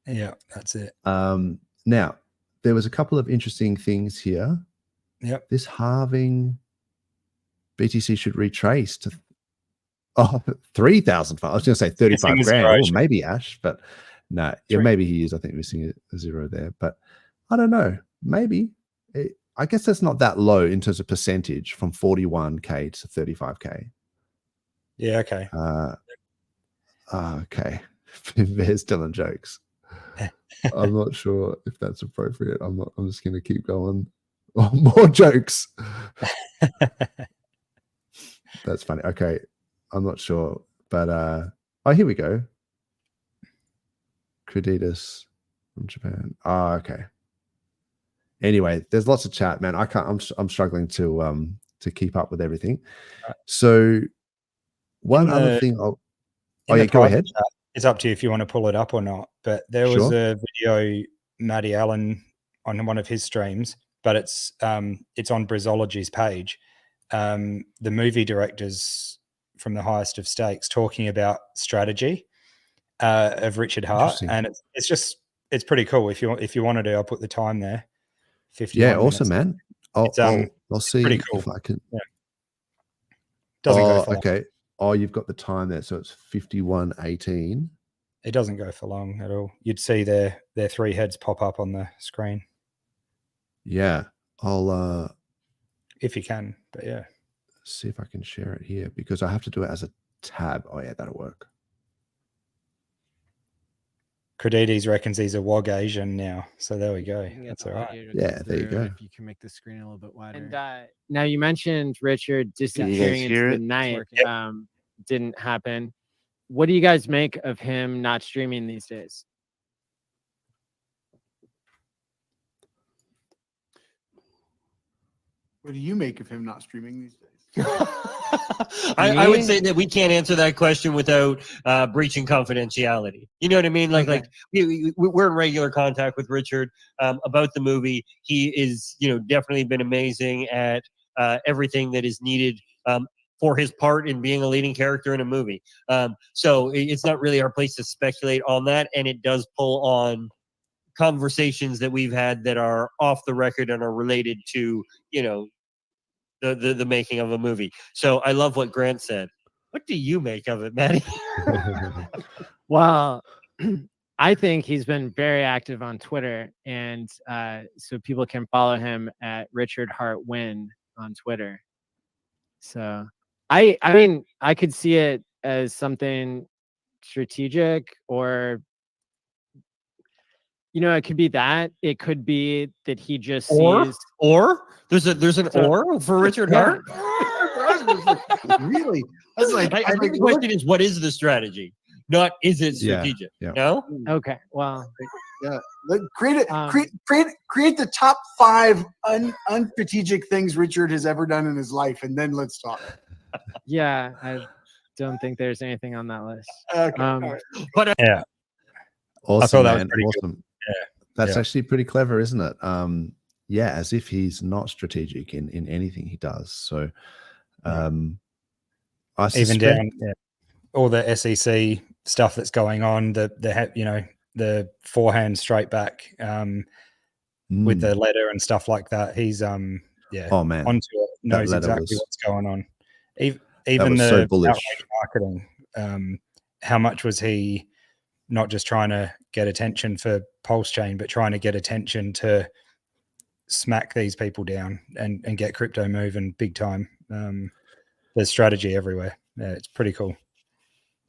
Speaker 2: Yeah, that's it.
Speaker 1: Now there was a couple of interesting things here.
Speaker 2: Yep.
Speaker 1: This halving, BTC should retrace to 3,000. I was going to say 35 grand, or maybe Ash, but no, maybe he is. I think we're seeing a zero there, but I don't know. Maybe. I guess that's not that low in terms of percentage, from 41K to 35K.
Speaker 2: Yeah, okay.
Speaker 1: Okay. There's Dylan jokes. I'm not sure if that's appropriate. I'm just going to keep going. More jokes. That's funny. Okay. I'm not sure, but here we go. Creditas from Japan. Okay. Anyway, there's lots of chat, man. I'm struggling to keep up with everything. So one other thing. Go ahead.
Speaker 2: Chat, it's up to you if you want to pull it up or not. But there was a video, Matty Allen, on one of his streams, but it's on Brizology's page. The movie directors from the highest of stakes talking about strategy of Richard Hart, and it's pretty cool. If you want to do, I'll put the time there. 51
Speaker 1: awesome,
Speaker 2: minutes.
Speaker 1: Man. I'll see
Speaker 2: cool.
Speaker 1: if I can.
Speaker 2: Yeah. Doesn't go for long.
Speaker 1: Okay. You've got the time there, so it's 51:18.
Speaker 2: It doesn't go for long at all. You'd see their three heads pop up on the screen.
Speaker 1: Yeah, I'll
Speaker 2: if you can, but yeah,
Speaker 1: see if I can share it here, because I have to do it as a tab. Oh yeah, that'll work.
Speaker 2: Credides reckons he's a WOG Asian now. So there we go. That's all right.
Speaker 1: Yeah, there you go.
Speaker 8: If you can make the screen a little bit wider.
Speaker 9: And now you mentioned Richard disappearing into the night. Didn't happen. What do you guys make of him not streaming these days?
Speaker 10: What do you make of him not streaming these days?
Speaker 11: I would say that we can't answer that question without breaching confidentiality. You know what I mean? Like we're in regular contact with Richard about the movie. He is, definitely been amazing at everything that is needed for his part in being a leading character in a movie. So it's not really our place to speculate on that, and it does pull on conversations that we've had that are off the record and are related to, the making of a movie. So I love what Grant said. What do you make of it, Maddie?
Speaker 9: Well, I think he's been very active on Twitter, and so people can follow him at Richard Hart Win on Twitter. So I mean, I could see it as something strategic, or it could be that. It could be that he just sees.
Speaker 11: Or there's an or for Richard Hart.
Speaker 10: Really? That's like.
Speaker 11: I think the question is, what is the strategy? Not is it strategic?
Speaker 1: Yeah.
Speaker 11: No.
Speaker 9: Okay. Well.
Speaker 10: Yeah. Create the top 5 unstrategic things Richard has ever done in his life, and then let's talk.
Speaker 9: Yeah, I don't think there's anything on that list.
Speaker 10: Okay.
Speaker 11: But
Speaker 2: yeah.
Speaker 1: Awesome,
Speaker 2: I thought that was
Speaker 1: man.
Speaker 2: pretty
Speaker 1: Awesome.
Speaker 2: good. Yeah.
Speaker 1: That's actually pretty clever, isn't it? Yeah, as if he's not strategic in anything he does. So I suspect,
Speaker 2: even down all the SEC stuff that's going on, the forehand straight back with the letter and stuff like that. He's
Speaker 1: oh man,
Speaker 2: onto it, knows exactly what's going on. Even the
Speaker 1: so bullish
Speaker 2: outrage marketing. How much was he not just trying to get attention for PulseChain, but trying to get attention to smack these people down and get crypto moving big time? There's strategy everywhere. Yeah, it's pretty cool.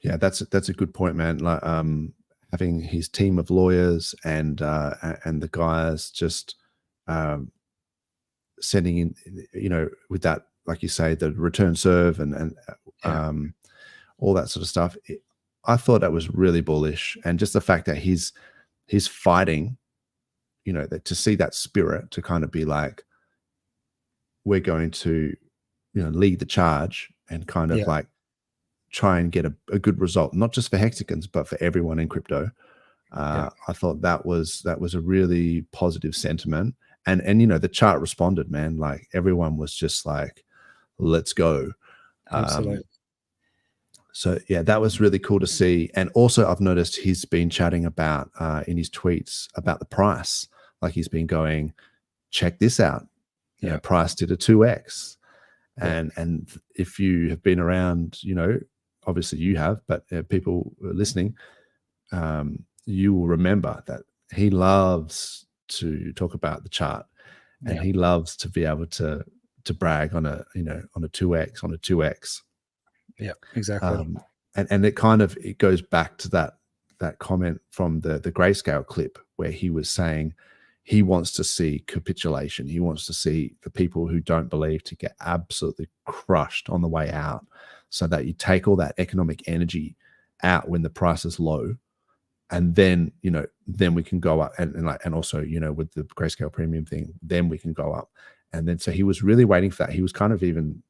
Speaker 1: Yeah, that's a good point, man. Like having his team of lawyers and the guys just sending in, with that, like you say, the return serve and all that sort of stuff. I thought that was really bullish, and just the fact that he's fighting, that to see that spirit, to kind of be like, we're going to, lead the charge and kind of like try and get a good result, not just for Hexicans, but for everyone in crypto. I thought that was a really positive sentiment, and the chart responded, man. Like everyone was just like, let's go.
Speaker 2: Absolutely.
Speaker 1: So yeah, that was really cool to see. And also I've noticed he's been chatting about in his tweets about the price. Like he's been going, check this out. Price did a 2x. And if you have been around, obviously you have, but people listening, you will remember that he loves to talk about the chart, and he loves to be able to brag on a 2x, on a 2x.
Speaker 2: Yeah, exactly.
Speaker 1: And it goes back to that comment from the Grayscale clip where he was saying he wants to see capitulation. He wants to see the people who don't believe to get absolutely crushed on the way out, so that you take all that economic energy out when the price is low, and then then we can go up and also with the Grayscale premium thing, then we can go up. And then so he was really waiting for that. He was kind of even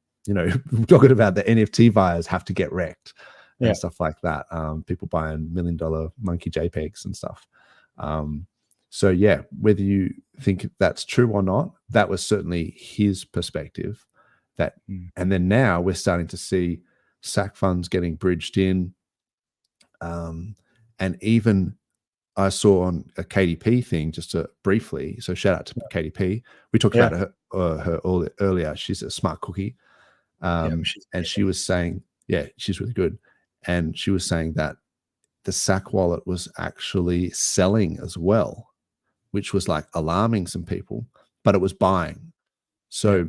Speaker 1: talking about the NFT buyers have to get wrecked and stuff like that. People buying $1 million monkey JPEGs and stuff. So yeah, whether you think that's true or not, that was certainly his perspective. And then now we're starting to see SAC funds getting bridged in. And even I saw on a KDP thing just briefly. So shout out to KDP. We talked about her earlier. She's a smart cookie. And she was saying, she's really good. And she was saying that the SAC wallet was actually selling as well, which was like alarming some people, but it was buying. So,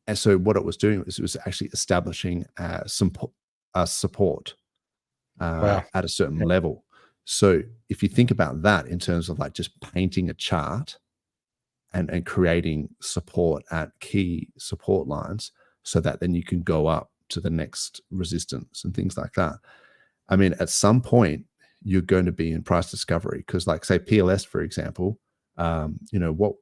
Speaker 1: and so what it was doing was it was actually establishing some support at a certain level. So if you think about that in terms of like just painting a chart and creating support at key support lines so that then you can go up to the next resistance and things like that. I mean, at some point you're going to be in price discovery, because like say PLS, for example, what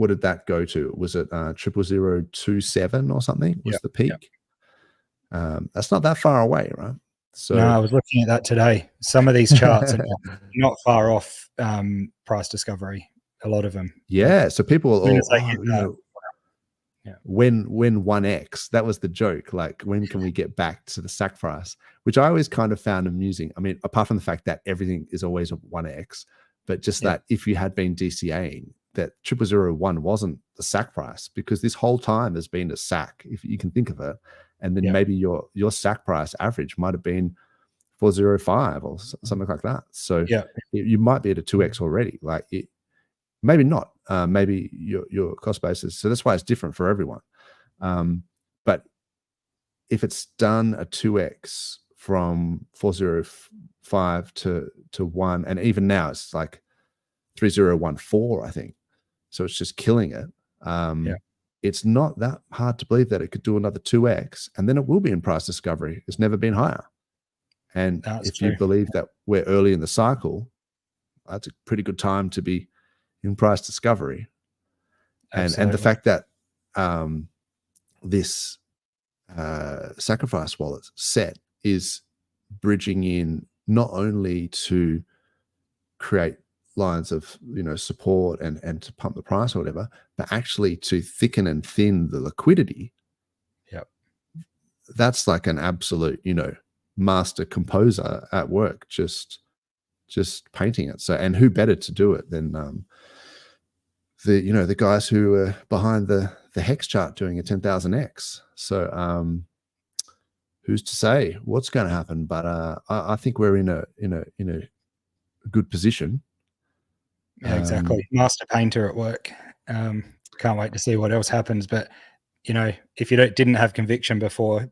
Speaker 1: did that go to? Was it 00027 or something was the peak? That's not that far away, right? So
Speaker 2: no, I was looking at that today. Some of these charts are not far off price discovery. A lot of them.
Speaker 1: Yeah. So people will when 1x, that was the joke. Like, when can we get back to the sack price? Which I always kind of found amusing. I mean, apart from the fact that everything is always a 1x, but just that if you had been DCAing, that 0001 wasn't the sack price, because this whole time has been a sack, if you can think of it. And then maybe your sack price average might have been 405 or something like that. So you might be at a 2x already. Like, maybe not. Maybe your cost basis. So that's why it's different for everyone. But if it's done a 2x from 405 to 1, and even now it's like 3014, I think. So it's just killing it. It's not that hard to believe that it could do another 2x, and then it will be in price discovery. It's never been higher. And if you believe that we're early in the cycle, that's a pretty good time to be in price discovery. And the fact that this sacrifice wallet set is bridging in not only to create lines of support and to pump the price or whatever, but actually to thicken and thin the liquidity. That's like an absolute master composer at work, just painting it. So, and who better to do it than the guys who are behind the hex chart doing a 10,000x. So who's to say what's going to happen? But I think we're in a good position.
Speaker 2: Yeah, exactly. Master painter at work. Can't wait to see what else happens. But if you didn't have conviction before,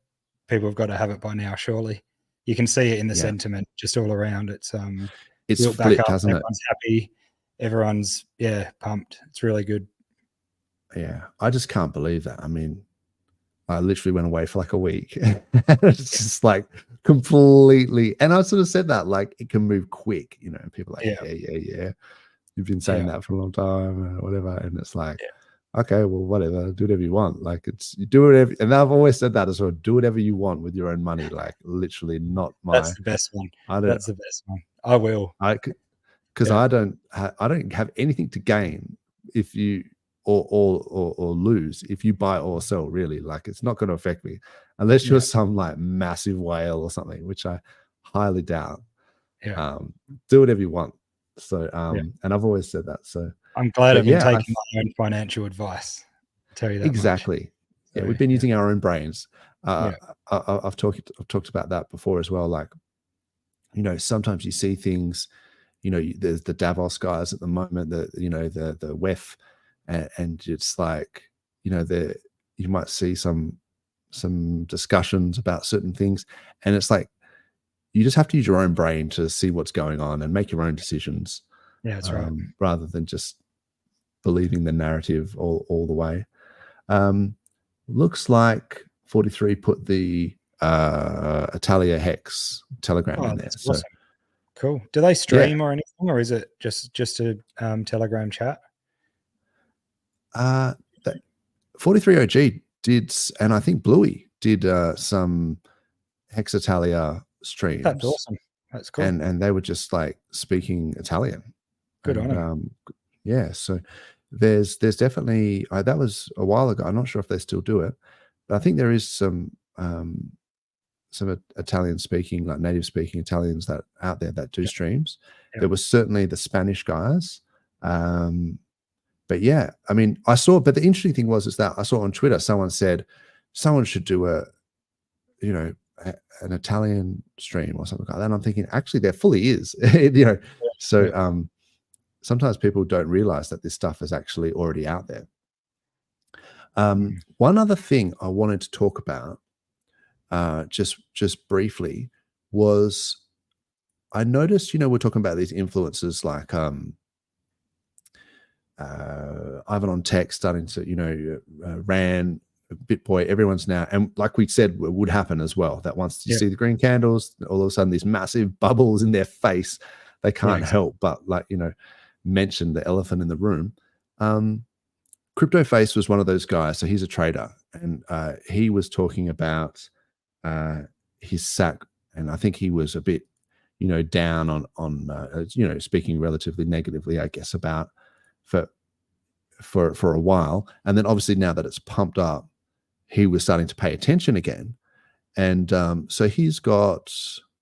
Speaker 2: people have got to have it by now. Surely you can see it in the sentiment just all around. It's
Speaker 1: built back flipped, up. Hasn't
Speaker 2: everyone's happy. Everyone's pumped. It's really good.
Speaker 1: Yeah, I just can't believe that. I mean, I literally went away for like a week. It's just like completely. And I sort of said that like it can move quick. People are like yeah. You've been saying that for a long time, or whatever. And it's like, okay, well, whatever, do whatever you want. Like, you do whatever. And I've always said that as well. Do whatever you want with your own money. Like, literally, not my.
Speaker 2: That's the best one. That's the best one. I will.
Speaker 1: Because I don't have anything to gain if you or lose if you buy or sell. Really, like, it's not going to affect me unless you're some like massive whale or something, which I highly doubt. Do whatever you want. So and I've always said that. So
Speaker 2: I'm glad I've been taking my own financial advice. I'll tell you that
Speaker 1: exactly.
Speaker 2: So,
Speaker 1: we've been using our own brains. I've talked about that before as well. Like, sometimes you see things. There's the Davos guys at the moment. The WEF, and it's like you might see some discussions about certain things, and it's like, you just have to use your own brain to see what's going on and make your own decisions.
Speaker 2: Yeah, that's right.
Speaker 1: Rather than just believing the narrative all the way. Looks like 43 put the Italia Hex Telegram in there. So
Speaker 2: awesome. Cool. Do they stream or anything, or is it just a Telegram chat?
Speaker 1: 43 OG did, and I think Bluey did some Hex Italia streams.
Speaker 2: That's awesome. That's cool.
Speaker 1: And they were just like speaking Italian.
Speaker 2: Good on them.
Speaker 1: Yeah, so there's definitely that was a while ago. I'm not sure if they still do it, but I think there is some Italian speaking, like native speaking Italians that out there that do streams. There was certainly the Spanish guys. But yeah, I mean, but the interesting thing is that I saw on Twitter, someone said someone should do an Italian stream or something like that. And I'm thinking, actually, there fully is, So sometimes people don't realize that this stuff is actually already out there. One other thing I wanted to talk about, just briefly, was I noticed, we're talking about these influencers like Ivan on Tech starting to, Ran, BitBoy, everyone's now, and like we said, it would happen as well, that once you see the green candles, all of a sudden these massive bubbles in their face, they can't help but mention the elephant in the room. CryptoFace was one of those guys. So he's a trader, and he was talking about his SAC, and I think he was a bit, down on speaking relatively negatively, I guess, about for a while. And then obviously now that it's pumped up, he was starting to pay attention again. And so he's got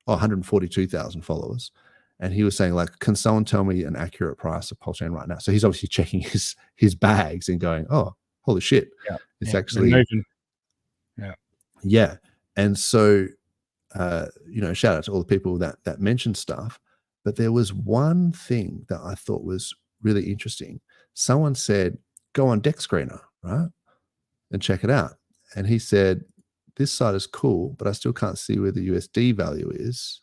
Speaker 1: 142,000 followers. And he was saying, like, can someone tell me an accurate price of PulseChain right now? So he's obviously checking his bags and going, oh, holy shit.
Speaker 2: Yeah.
Speaker 1: It's actually. Yeah. And so, shout out to all the people that mentioned stuff. But there was one thing that I thought was really interesting. Someone said, go on Dex Screener, right? And check it out. And he said, this site is cool, but I still can't see where the USD value is.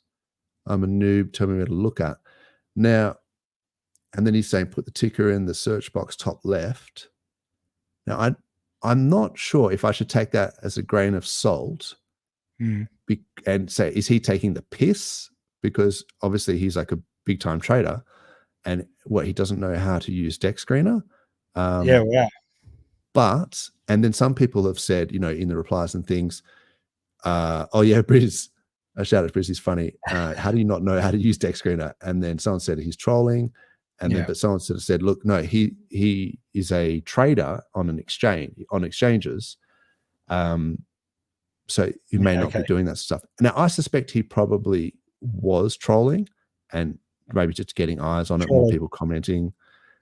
Speaker 1: I'm a noob, tell me where to look at. Now, and then he's saying, put the ticker in the search box top left. Now, I'm not sure if I should take that as a grain of salt and say, is he taking the piss? Because obviously he's like a big time trader, and he doesn't know how to use Dex Screener. But, and then some people have said, in the replies and things, oh yeah, Briz, a shout out to Briz, he's funny. How do you not know how to use Dex Screener? And then someone said he's trolling. And then, but someone sort of said, look, no, he is a trader on an exchange, on exchanges. So he may not be doing that stuff. Now, I suspect he probably was trolling and maybe just getting eyes on it, more people commenting.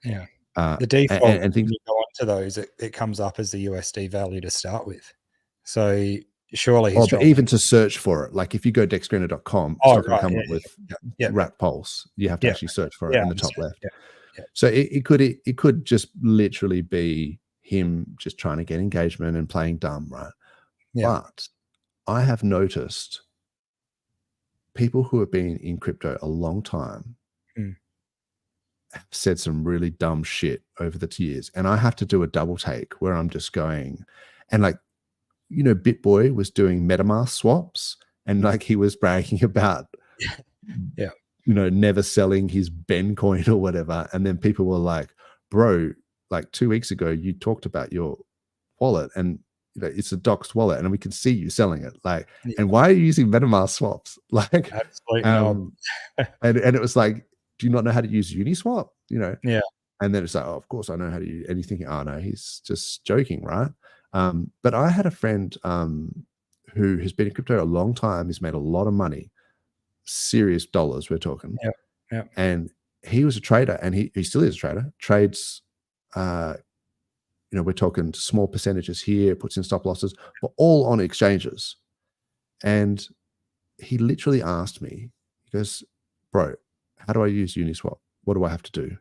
Speaker 2: Yeah. The default, and things, when you go onto those, it comes up as the USD value to start with. So surely he's
Speaker 1: but even to search for it, like if you go dexscreener.com, it's not going to come up with Rat Pulse. You have to actually search for it in the top left. So it could just literally be him just trying to get engagement and playing dumb, right? But I have noticed people who have been in crypto a long time have said some really dumb shit over the years. And I have to do a double take where I'm just going, and like, BitBoy was doing MetaMask swaps, and like he was bragging about, never selling his Ben coin or whatever. And then people were like, bro, like 2 weeks ago, you talked about your wallet and it's a doxed wallet and we can see you selling it. Like, and why are you using MetaMask swaps? Like, and it was like, do you not know how to use Uniswap? And then it's like, oh, of course I know how to use anything. Oh no, he's just joking, right? But I had a friend who has been in crypto a long time. He's made a lot of money, serious dollars we're talking. And he was a trader, and he still is a trader. Trades, we're talking small percentages here, puts in stop losses, but all on exchanges. And he literally asked me, he goes, bro, how do I use Uniswap? What do I have to do?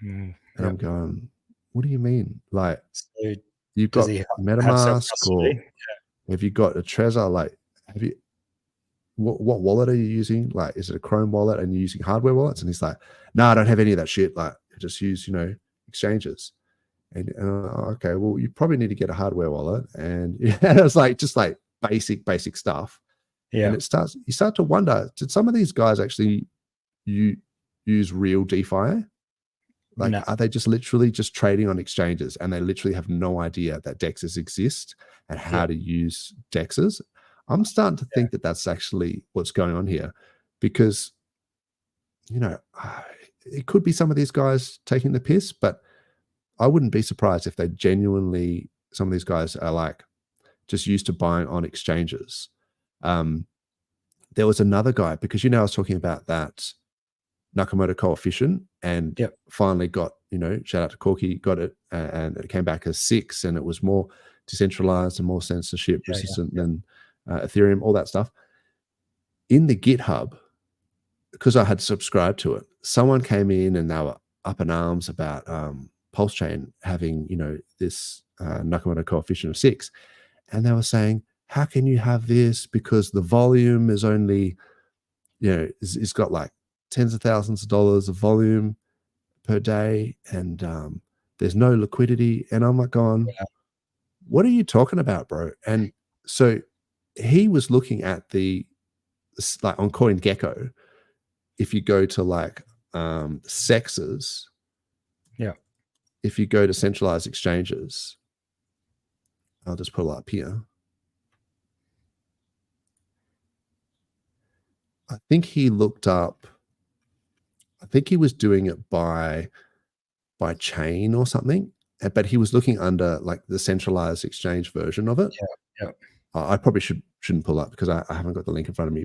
Speaker 1: And I'm going, what do you mean? Like, so you've got MetaMask, or have you got a Trezor? Like, have you? What wallet are you using? Like, is it a Chrome wallet and you're using hardware wallets? And he's like, no, I don't have any of that shit. Like, I just use, exchanges. And okay, well, you probably need to get a hardware wallet. And it was like, just like basic stuff. And you start to wonder, did some of these guys actually use real DeFi? Like, are they just literally just trading on exchanges, and they literally have no idea that DEXs exist and how to use DEXs? I'm starting to think that that's actually what's going on here, because, it could be some of these guys taking the piss, but I wouldn't be surprised if they genuinely, some of these guys are like just used to buying on exchanges. There was another guy, because, I was talking about that Nakamoto coefficient, and finally got, shout out to Corky, got it, and it came back as 6, and it was more decentralized and more censorship resistant than Ethereum, all that stuff. In the GitHub, because I had subscribed to it, someone came in and they were up in arms about PulseChain having, this Nakamoto coefficient of 6. And they were saying, how can you have this? Because the volume is only It's got like tens of thousands of dollars of volume per day, and there's no liquidity. And I'm like going, what are you talking about, bro? And so he was looking at like on CoinGecko, if you go to like sexes, if you go to centralized exchanges, I'll just pull up here. I think he looked up, I think he was doing it by chain or something, but he was looking under like the centralized exchange version of it. I probably shouldn't pull up because I haven't got the link in front of me,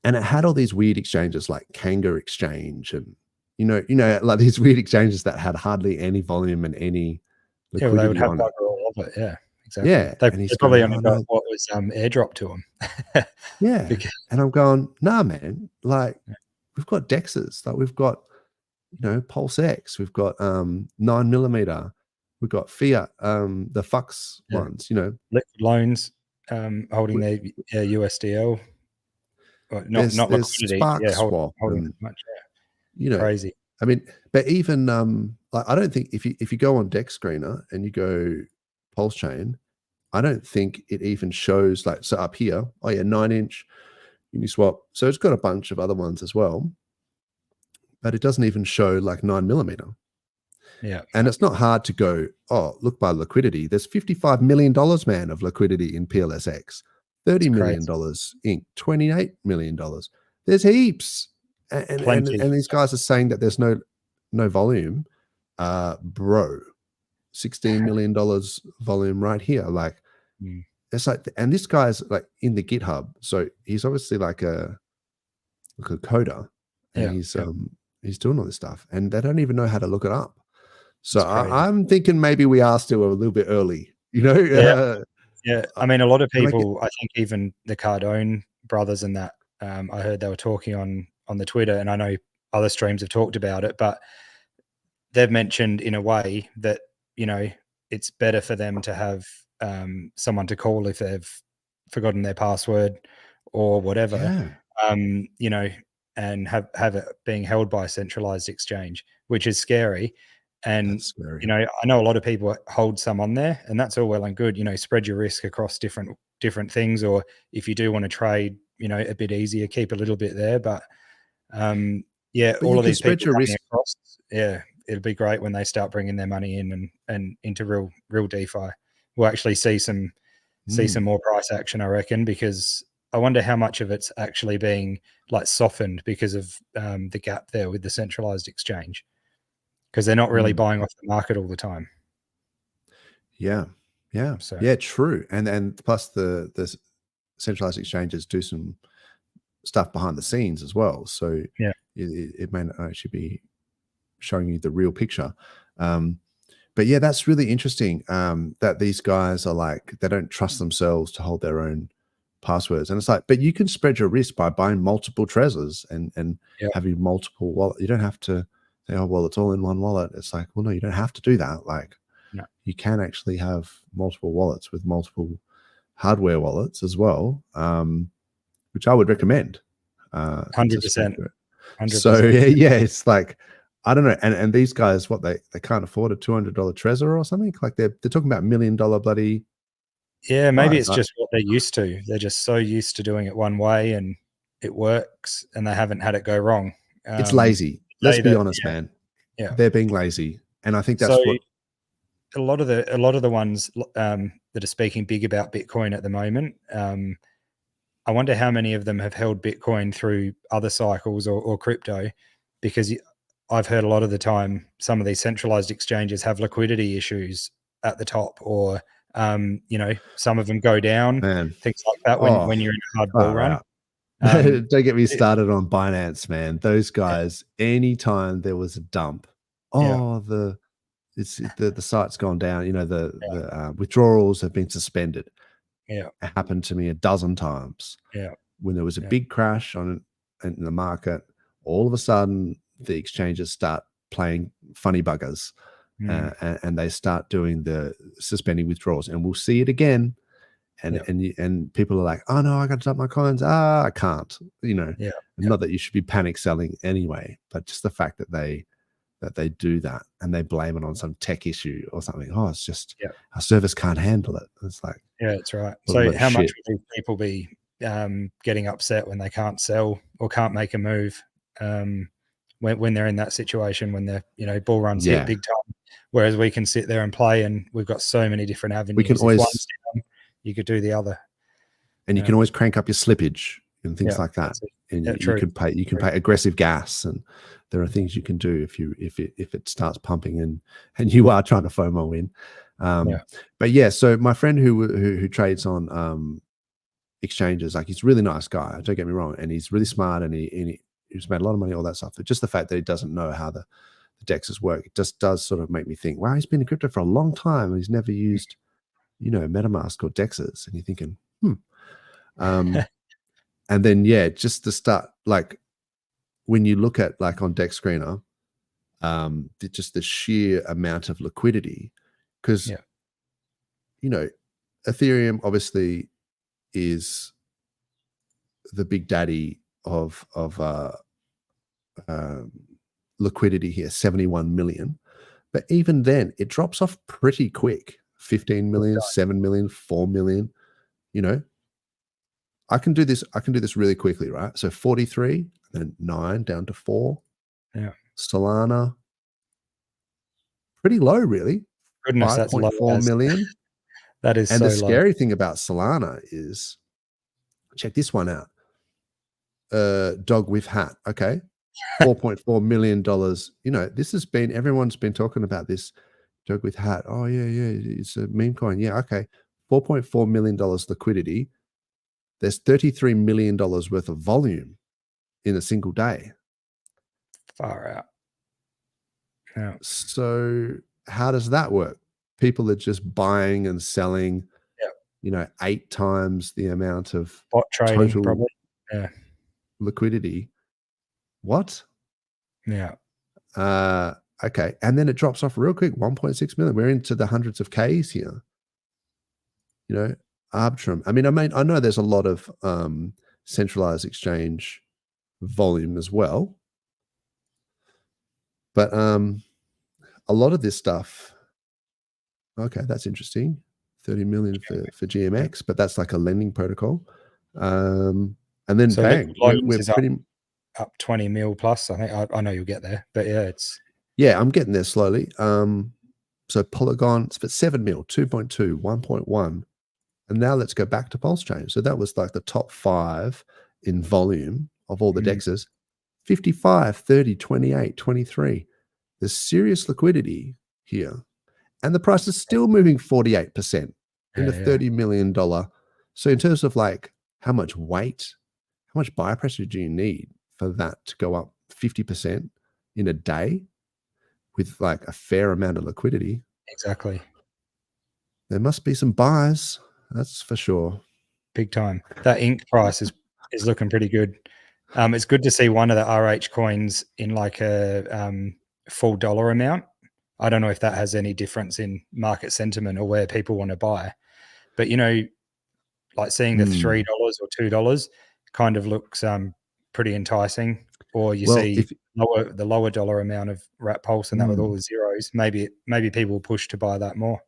Speaker 1: and it had all these weird exchanges like Kanga Exchange, and like these weird exchanges that had hardly any volume and any liquidity.
Speaker 2: They would have
Speaker 1: on it.
Speaker 2: all of it. Yeah, exactly.
Speaker 1: Yeah,
Speaker 2: they probably only got what was airdropped to them.
Speaker 1: Yeah, and I'm going, nah, man. Like we've got dexes, like we've got PulseX, we've got 9mm, we've got fiat, the Fux ones,
Speaker 2: liquid loans, holding their USDL. Not liquidity, holding much. Crazy.
Speaker 1: I mean, but even like I don't think if you go on Dex Screener and you go PulseChain, I don't think it even shows like, so up here, 9-inch Uniswap. So it's got a bunch of other ones as well, but it doesn't even show like 9mm.
Speaker 2: Yeah.
Speaker 1: And it's not hard to go, look by liquidity. There's $55 million, man, of liquidity in PLSX, $30 million Inc, $28 million. There's heaps. And these guys are saying that there's no volume. Bro, $16 million volume right here. Like it's like, and this guy's like in the GitHub. So he's obviously like a coder, and he's doing all this stuff, and they don't even know how to look it up. So I'm thinking maybe we are still a little bit early,
Speaker 2: Yeah. I mean, a lot of people, I think even the Cardone brothers and that, I heard they were talking on the Twitter, and I know other streams have talked about it, but they've mentioned in a way that, it's better for them to have someone to call if they've forgotten their password or whatever, and have it being held by a centralized exchange, which is scary. And, I know a lot of people hold some on there, and that's all well and good, spread your risk across different things. Or if you do want to trade, a bit easier, keep a little bit there. But all of these people your risk across, it'll be great when they start bringing their money in and into real DeFi. We'll actually see some more price action, I reckon, because I wonder how much of it's actually being like softened because of the gap there with the centralized exchange, because they're not really buying off the market all the time. Yeah,
Speaker 1: true. And plus the centralized exchanges do some stuff behind the scenes as well. So it may not actually be showing you the real picture. But yeah, that's really interesting that these guys are like, they don't trust themselves to hold their own passwords. And it's like, but you can spread your risk by buying multiple Trezors and having multiple wallets. You don't have to say, it's all in one wallet. It's like, well, no, you don't have to do that. Like you can actually have multiple wallets with multiple hardware wallets as well, which I would recommend.
Speaker 2: 100%.
Speaker 1: So it's like, I don't know. And these guys, they can't afford a $200 Trezor or something? Like they're talking about $1 million bloody.
Speaker 2: Yeah, maybe it's just what they're used to. They're just so used to doing it one way and it works, and they haven't had it go wrong.
Speaker 1: It's lazy. Let's be honest, man.
Speaker 2: Yeah,
Speaker 1: they're being lazy, and I think that's what
Speaker 2: a lot of the ones that are speaking big about Bitcoin at the moment. I wonder how many of them have held Bitcoin through other cycles or crypto, because I've heard a lot of the time some of these centralized exchanges have liquidity issues at the top, or some of them go down, things like that when you're in a hard bull run.
Speaker 1: Don't get me started on Binance, man. Those guys, anytime there was a dump, the site's gone down. The withdrawals have been suspended.
Speaker 2: Yeah,
Speaker 1: it happened to me a dozen times.
Speaker 2: Yeah,
Speaker 1: when there was a big crash in the market, all of a sudden the exchanges start playing funny buggers, and they start doing the suspending withdrawals, and we'll see it again. and people are like, oh no, I got to dump my coins. I can't. Not that you should be panic selling anyway, but just the fact that they do that and they blame it on some tech issue or something. Oh, it's just our service can't handle it. It's like,
Speaker 2: yeah, that's right. So how much would these people be getting upset when they can't sell or can't make a move when they're in that situation, when they're bull runs hit big time, whereas we can sit there and play, and we've got so many different avenues.
Speaker 1: We can always,
Speaker 2: down, you could do the other,
Speaker 1: and you can always crank up your slippage and things like that. And you can pay aggressive gas, and there are things you can do if it starts pumping and you are trying to FOMO in. But yeah, so my friend who trades on exchanges, like, he's a really nice guy, don't get me wrong, and he's really smart, and he's made a lot of money, all that stuff. But just the fact that he doesn't know how the DEXs work, it just does sort of make me think, wow, he's been in crypto for a long time and he's never used MetaMask or DEXs, and you're thinking, and then just to start, like, when you look at, like, on DEX Screener, just the sheer amount of liquidity, because Ethereum obviously is the big daddy of liquidity here, 71 million, but even then it drops off pretty quick. 15 million, 7 million, 4 million. I can do this really quickly, right? So 43, then 9 down to 4.
Speaker 2: Yeah.
Speaker 1: Solana, pretty low, really.
Speaker 2: Goodness, that's low.
Speaker 1: 5.4 million.
Speaker 2: That is
Speaker 1: and
Speaker 2: so
Speaker 1: the
Speaker 2: low.
Speaker 1: scary thing about Solana is, check this one out. Dog with hat. Okay. $4.4 million. This has been, everyone's been talking about this dog with hat. Oh yeah. It's a meme coin. Yeah. Okay. $4.4 million liquidity. There's $33 million worth of volume in a single day.
Speaker 2: Far out. Yeah.
Speaker 1: So how does that work? People are just buying and selling, 8 times the amount of
Speaker 2: bot trading,
Speaker 1: total
Speaker 2: probably.
Speaker 1: Liquidity. What?
Speaker 2: Yeah.
Speaker 1: Okay. And then it drops off real quick, 1.6 million. We're into the hundreds of Ks here. Arbitrum. I know there's a lot of centralized exchange volume as well. But a lot of this stuff, okay, that's interesting. 30 million for GMX, but that's like a lending protocol. And then
Speaker 2: so
Speaker 1: bang, we're pretty
Speaker 2: up 20 mil plus. I think I know you'll get there, but
Speaker 1: I'm getting there slowly. So Polygon, it's at 7 mil, 2.2, 1.1. And now let's go back to PulseChain. So that was like the top 5 in volume of all the DEXs. 55, 30, 28, 23. There's serious liquidity here. And the price is still moving 48% in a $30 million. So in terms of like how much weight, how much buyer pressure do you need for that to go up 50% in a day with like a fair amount of liquidity?
Speaker 2: Exactly.
Speaker 1: There must be some buyers. That's for sure.
Speaker 2: Big time. That ink price is looking pretty good. It's good to see one of the RH coins in like a full dollar amount. I don't know if that has any difference in market sentiment or where people want to buy, but like seeing the $3 or $2 kind of looks pretty enticing. Or you see the lower dollar amount of Wrap Pulse and that with all the zeros. Maybe people will push to buy that more.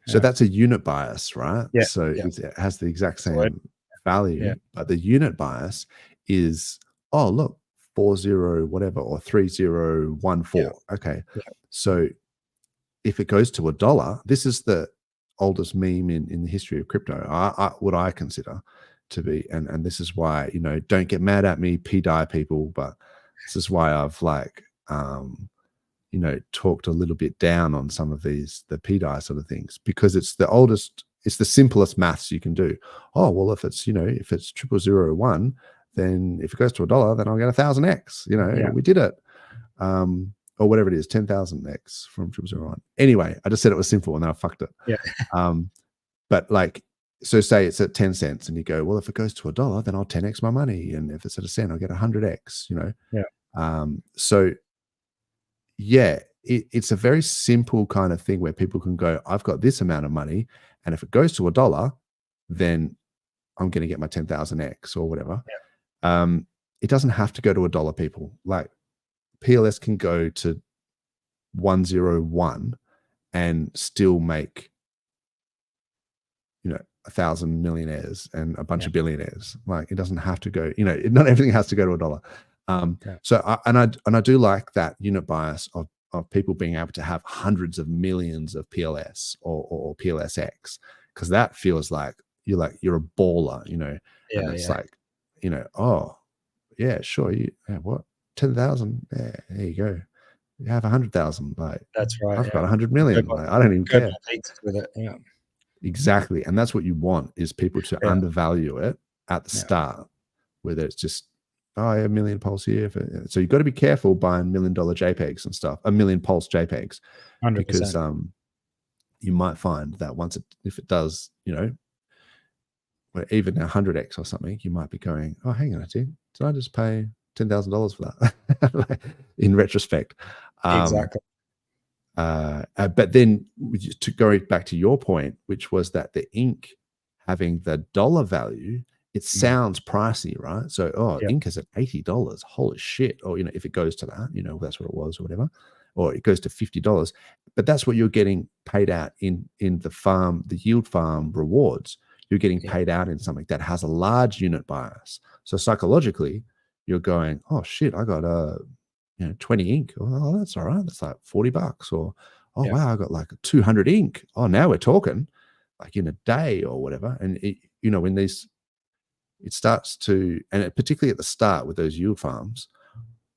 Speaker 1: So that's a unit bias, right?
Speaker 2: Yeah.
Speaker 1: So it has the exact same value, but the unit bias is, oh, look, 40 whatever or 3014. Okay. Yeah. So if it goes to $1, this is the oldest meme in the history of crypto. What I consider to be, and this is why, don't get mad at me, PDI people, but this is why I've like talked a little bit down on some of the PDI sort of things, because it's the oldest, it's the simplest maths you can do. Oh, well, if it's 0001, then if it goes to $1, then I'll get 1,000x, we did it. Or whatever it is, 10,000x from 0001. Anyway, I just said it was simple and then I fucked it.
Speaker 2: Yeah.
Speaker 1: But like, so say it's at 10 cents and you go, well, if it goes to $1, then I'll 10x my money. And if it's at a cent, I'll get 100x,
Speaker 2: Yeah.
Speaker 1: So yeah, it's a very simple kind of thing where people can go, I've got this amount of money, and if it goes to $1, then I'm going to get my 10,000x or whatever. It doesn't have to go to $1, people. Like PLS can go to 101 and still make, 1,000 millionaires and a bunch of billionaires. Like it doesn't have to go, not everything has to go to $1. So I do like that unit bias of people being able to have hundreds of millions of PLS or PLSX, because that feels like you're a baller, and it's like, oh yeah, sure, what 10,000? Yeah, there you go. You have 100,000. Like
Speaker 2: that's right.
Speaker 1: I've got 100 million. Like, I don't even care.
Speaker 2: With it. Yeah.
Speaker 1: Exactly, and that's what you want, is people to undervalue it at the start, whether it's just a million pulse here. So you've got to be careful buying $1 million JPEGs and stuff, a million pulse JPEGs,
Speaker 2: 100%.
Speaker 1: because you might find that if it does, even 100x or something, you might be going, oh, hang on a second, did I just pay $10,000 for that? Like, in retrospect.
Speaker 2: Exactly.
Speaker 1: But then to go back to your point, which was that the ink having the dollar value, it sounds pricey, right? So, ink is at $80. Holy shit. Or, if it goes to that, that's what it was or whatever, or it goes to $50, but that's what you're getting paid out in the yield farm rewards. You're getting paid out in something that has a large unit bias. So psychologically, you're going, oh shit, I got 20 ink. Oh, that's all right. That's like $40. Or, oh wow, I got like 200 ink. Oh, now we're talking, like in a day or whatever. And when it starts to, and particularly at the start with those yield farms,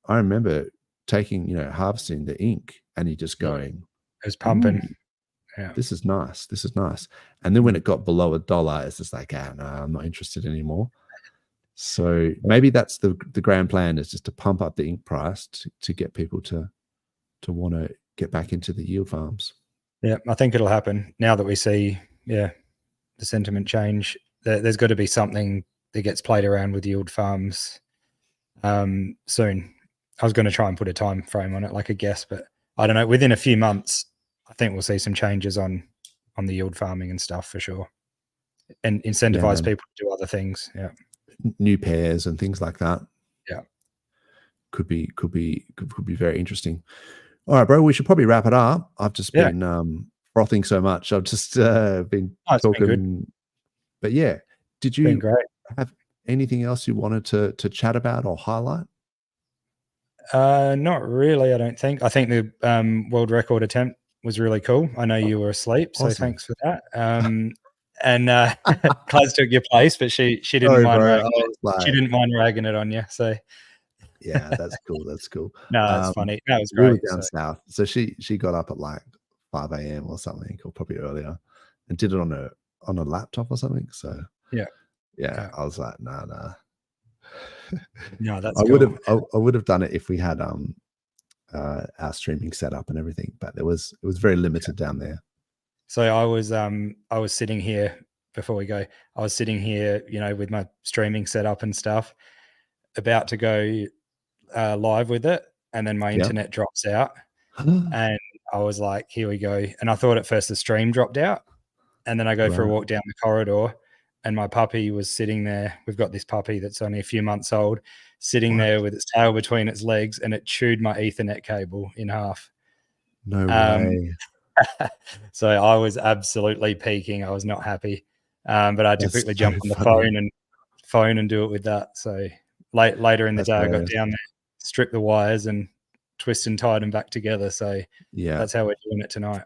Speaker 1: I remember taking, harvesting the ink, and you're just going,
Speaker 2: it was pumping. Yeah.
Speaker 1: This is nice. This is nice. And then when it got below $1, it's just like, no, I'm not interested anymore. So maybe that's the grand plan, is just to pump up the ink price to get people to want to get back into the yield farms.
Speaker 2: Yeah, I think it'll happen now that we see, the sentiment change. There's got to be something that gets played around with yield farms soon. I was going to try and put a time frame on it, like a guess, but I don't know. Within a few months, I think we'll see some changes on the yield farming and stuff for sure, and incentivize people to do other things. Yeah,
Speaker 1: new pairs and things like that.
Speaker 2: Yeah,
Speaker 1: could be very interesting. All right, bro, we should probably wrap it up. I've just been frothing so much. I've just been talking. Been but yeah, did you have anything else you wanted to chat about or highlight?
Speaker 2: Not really, I don't think. I think the world record attempt was really cool. I know you were asleep, so thanks for that. And Claz took your place, but she didn't mind ragging it. She didn't mind ragging it on you. So
Speaker 1: yeah, that's cool. That's cool.
Speaker 2: No, that's funny. That was great.
Speaker 1: We were down south, so she got up at like 5 a.m. or something, or probably earlier, and did it on a laptop or something. So yeah, I was like, nah.
Speaker 2: No, that's
Speaker 1: I would have done it if we had our streaming set up and everything, but it was very limited down there.
Speaker 2: So I was sitting here before we go. I was sitting here, with my streaming set up and stuff, about to go live with it, and then my internet drops out, and I was like, "Here we go." And I thought at first the stream dropped out, and then I go for a walk down the corridor, and my puppy was sitting there. We've got this puppy that's only a few months old, sitting there with its tail between its legs, and it chewed my Ethernet cable in half.
Speaker 1: No way.
Speaker 2: So I was absolutely peaking. I was not happy, but I had to quickly jump on the phone and do it with that. So later in the day, I got down there, stripped the wires, and twist and tied them back together. So that's how we're doing it tonight.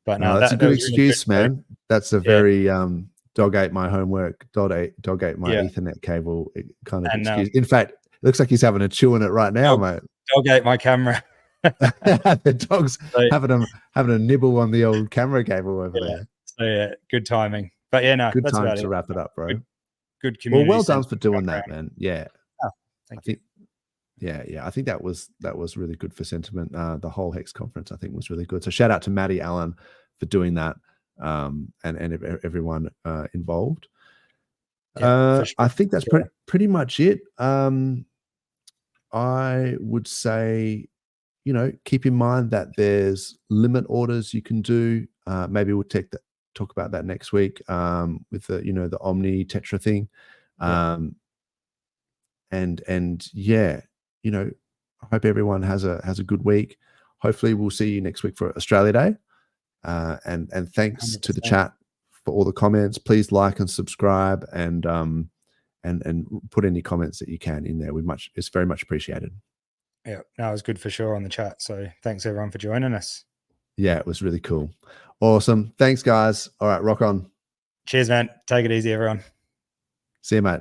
Speaker 2: But no,
Speaker 1: that's a good excuse, really man. That's a very dog ate my homework, dog ate my Ethernet cable kind of excuse. In fact, it looks like he's having a chew on it right now, mate.
Speaker 2: Dog ate my camera.
Speaker 1: The dog's having a nibble on the old camera cable over there.
Speaker 2: So good timing. But
Speaker 1: good
Speaker 2: that's
Speaker 1: time
Speaker 2: about
Speaker 1: to wrap it up, bro.
Speaker 2: Good community.
Speaker 1: Well done for doing that, man. Yeah.
Speaker 2: Oh, thank you.
Speaker 1: Yeah. I think that was really good for sentiment. The whole Hex conference, I think, was really good. So shout out to Maddie Allen for doing that, and everyone involved. Sure. I think that's pretty much it. I would say, keep in mind that there's limit orders you can do. Maybe we'll talk about that next week with the the Omni Tetra thing. And yeah, I hope everyone has a good week. Hopefully we'll see you next week for Australia Day. And thanks 100%. To the chat for all the comments. Please like and subscribe and put any comments that you can in there. It's very much appreciated.
Speaker 2: Yeah, that was good for sure on the chat. So thanks everyone for joining us.
Speaker 1: Yeah, it was really cool. Awesome. Thanks, guys. All right, rock on.
Speaker 2: Cheers, man. Take it easy, everyone.
Speaker 1: See you, mate.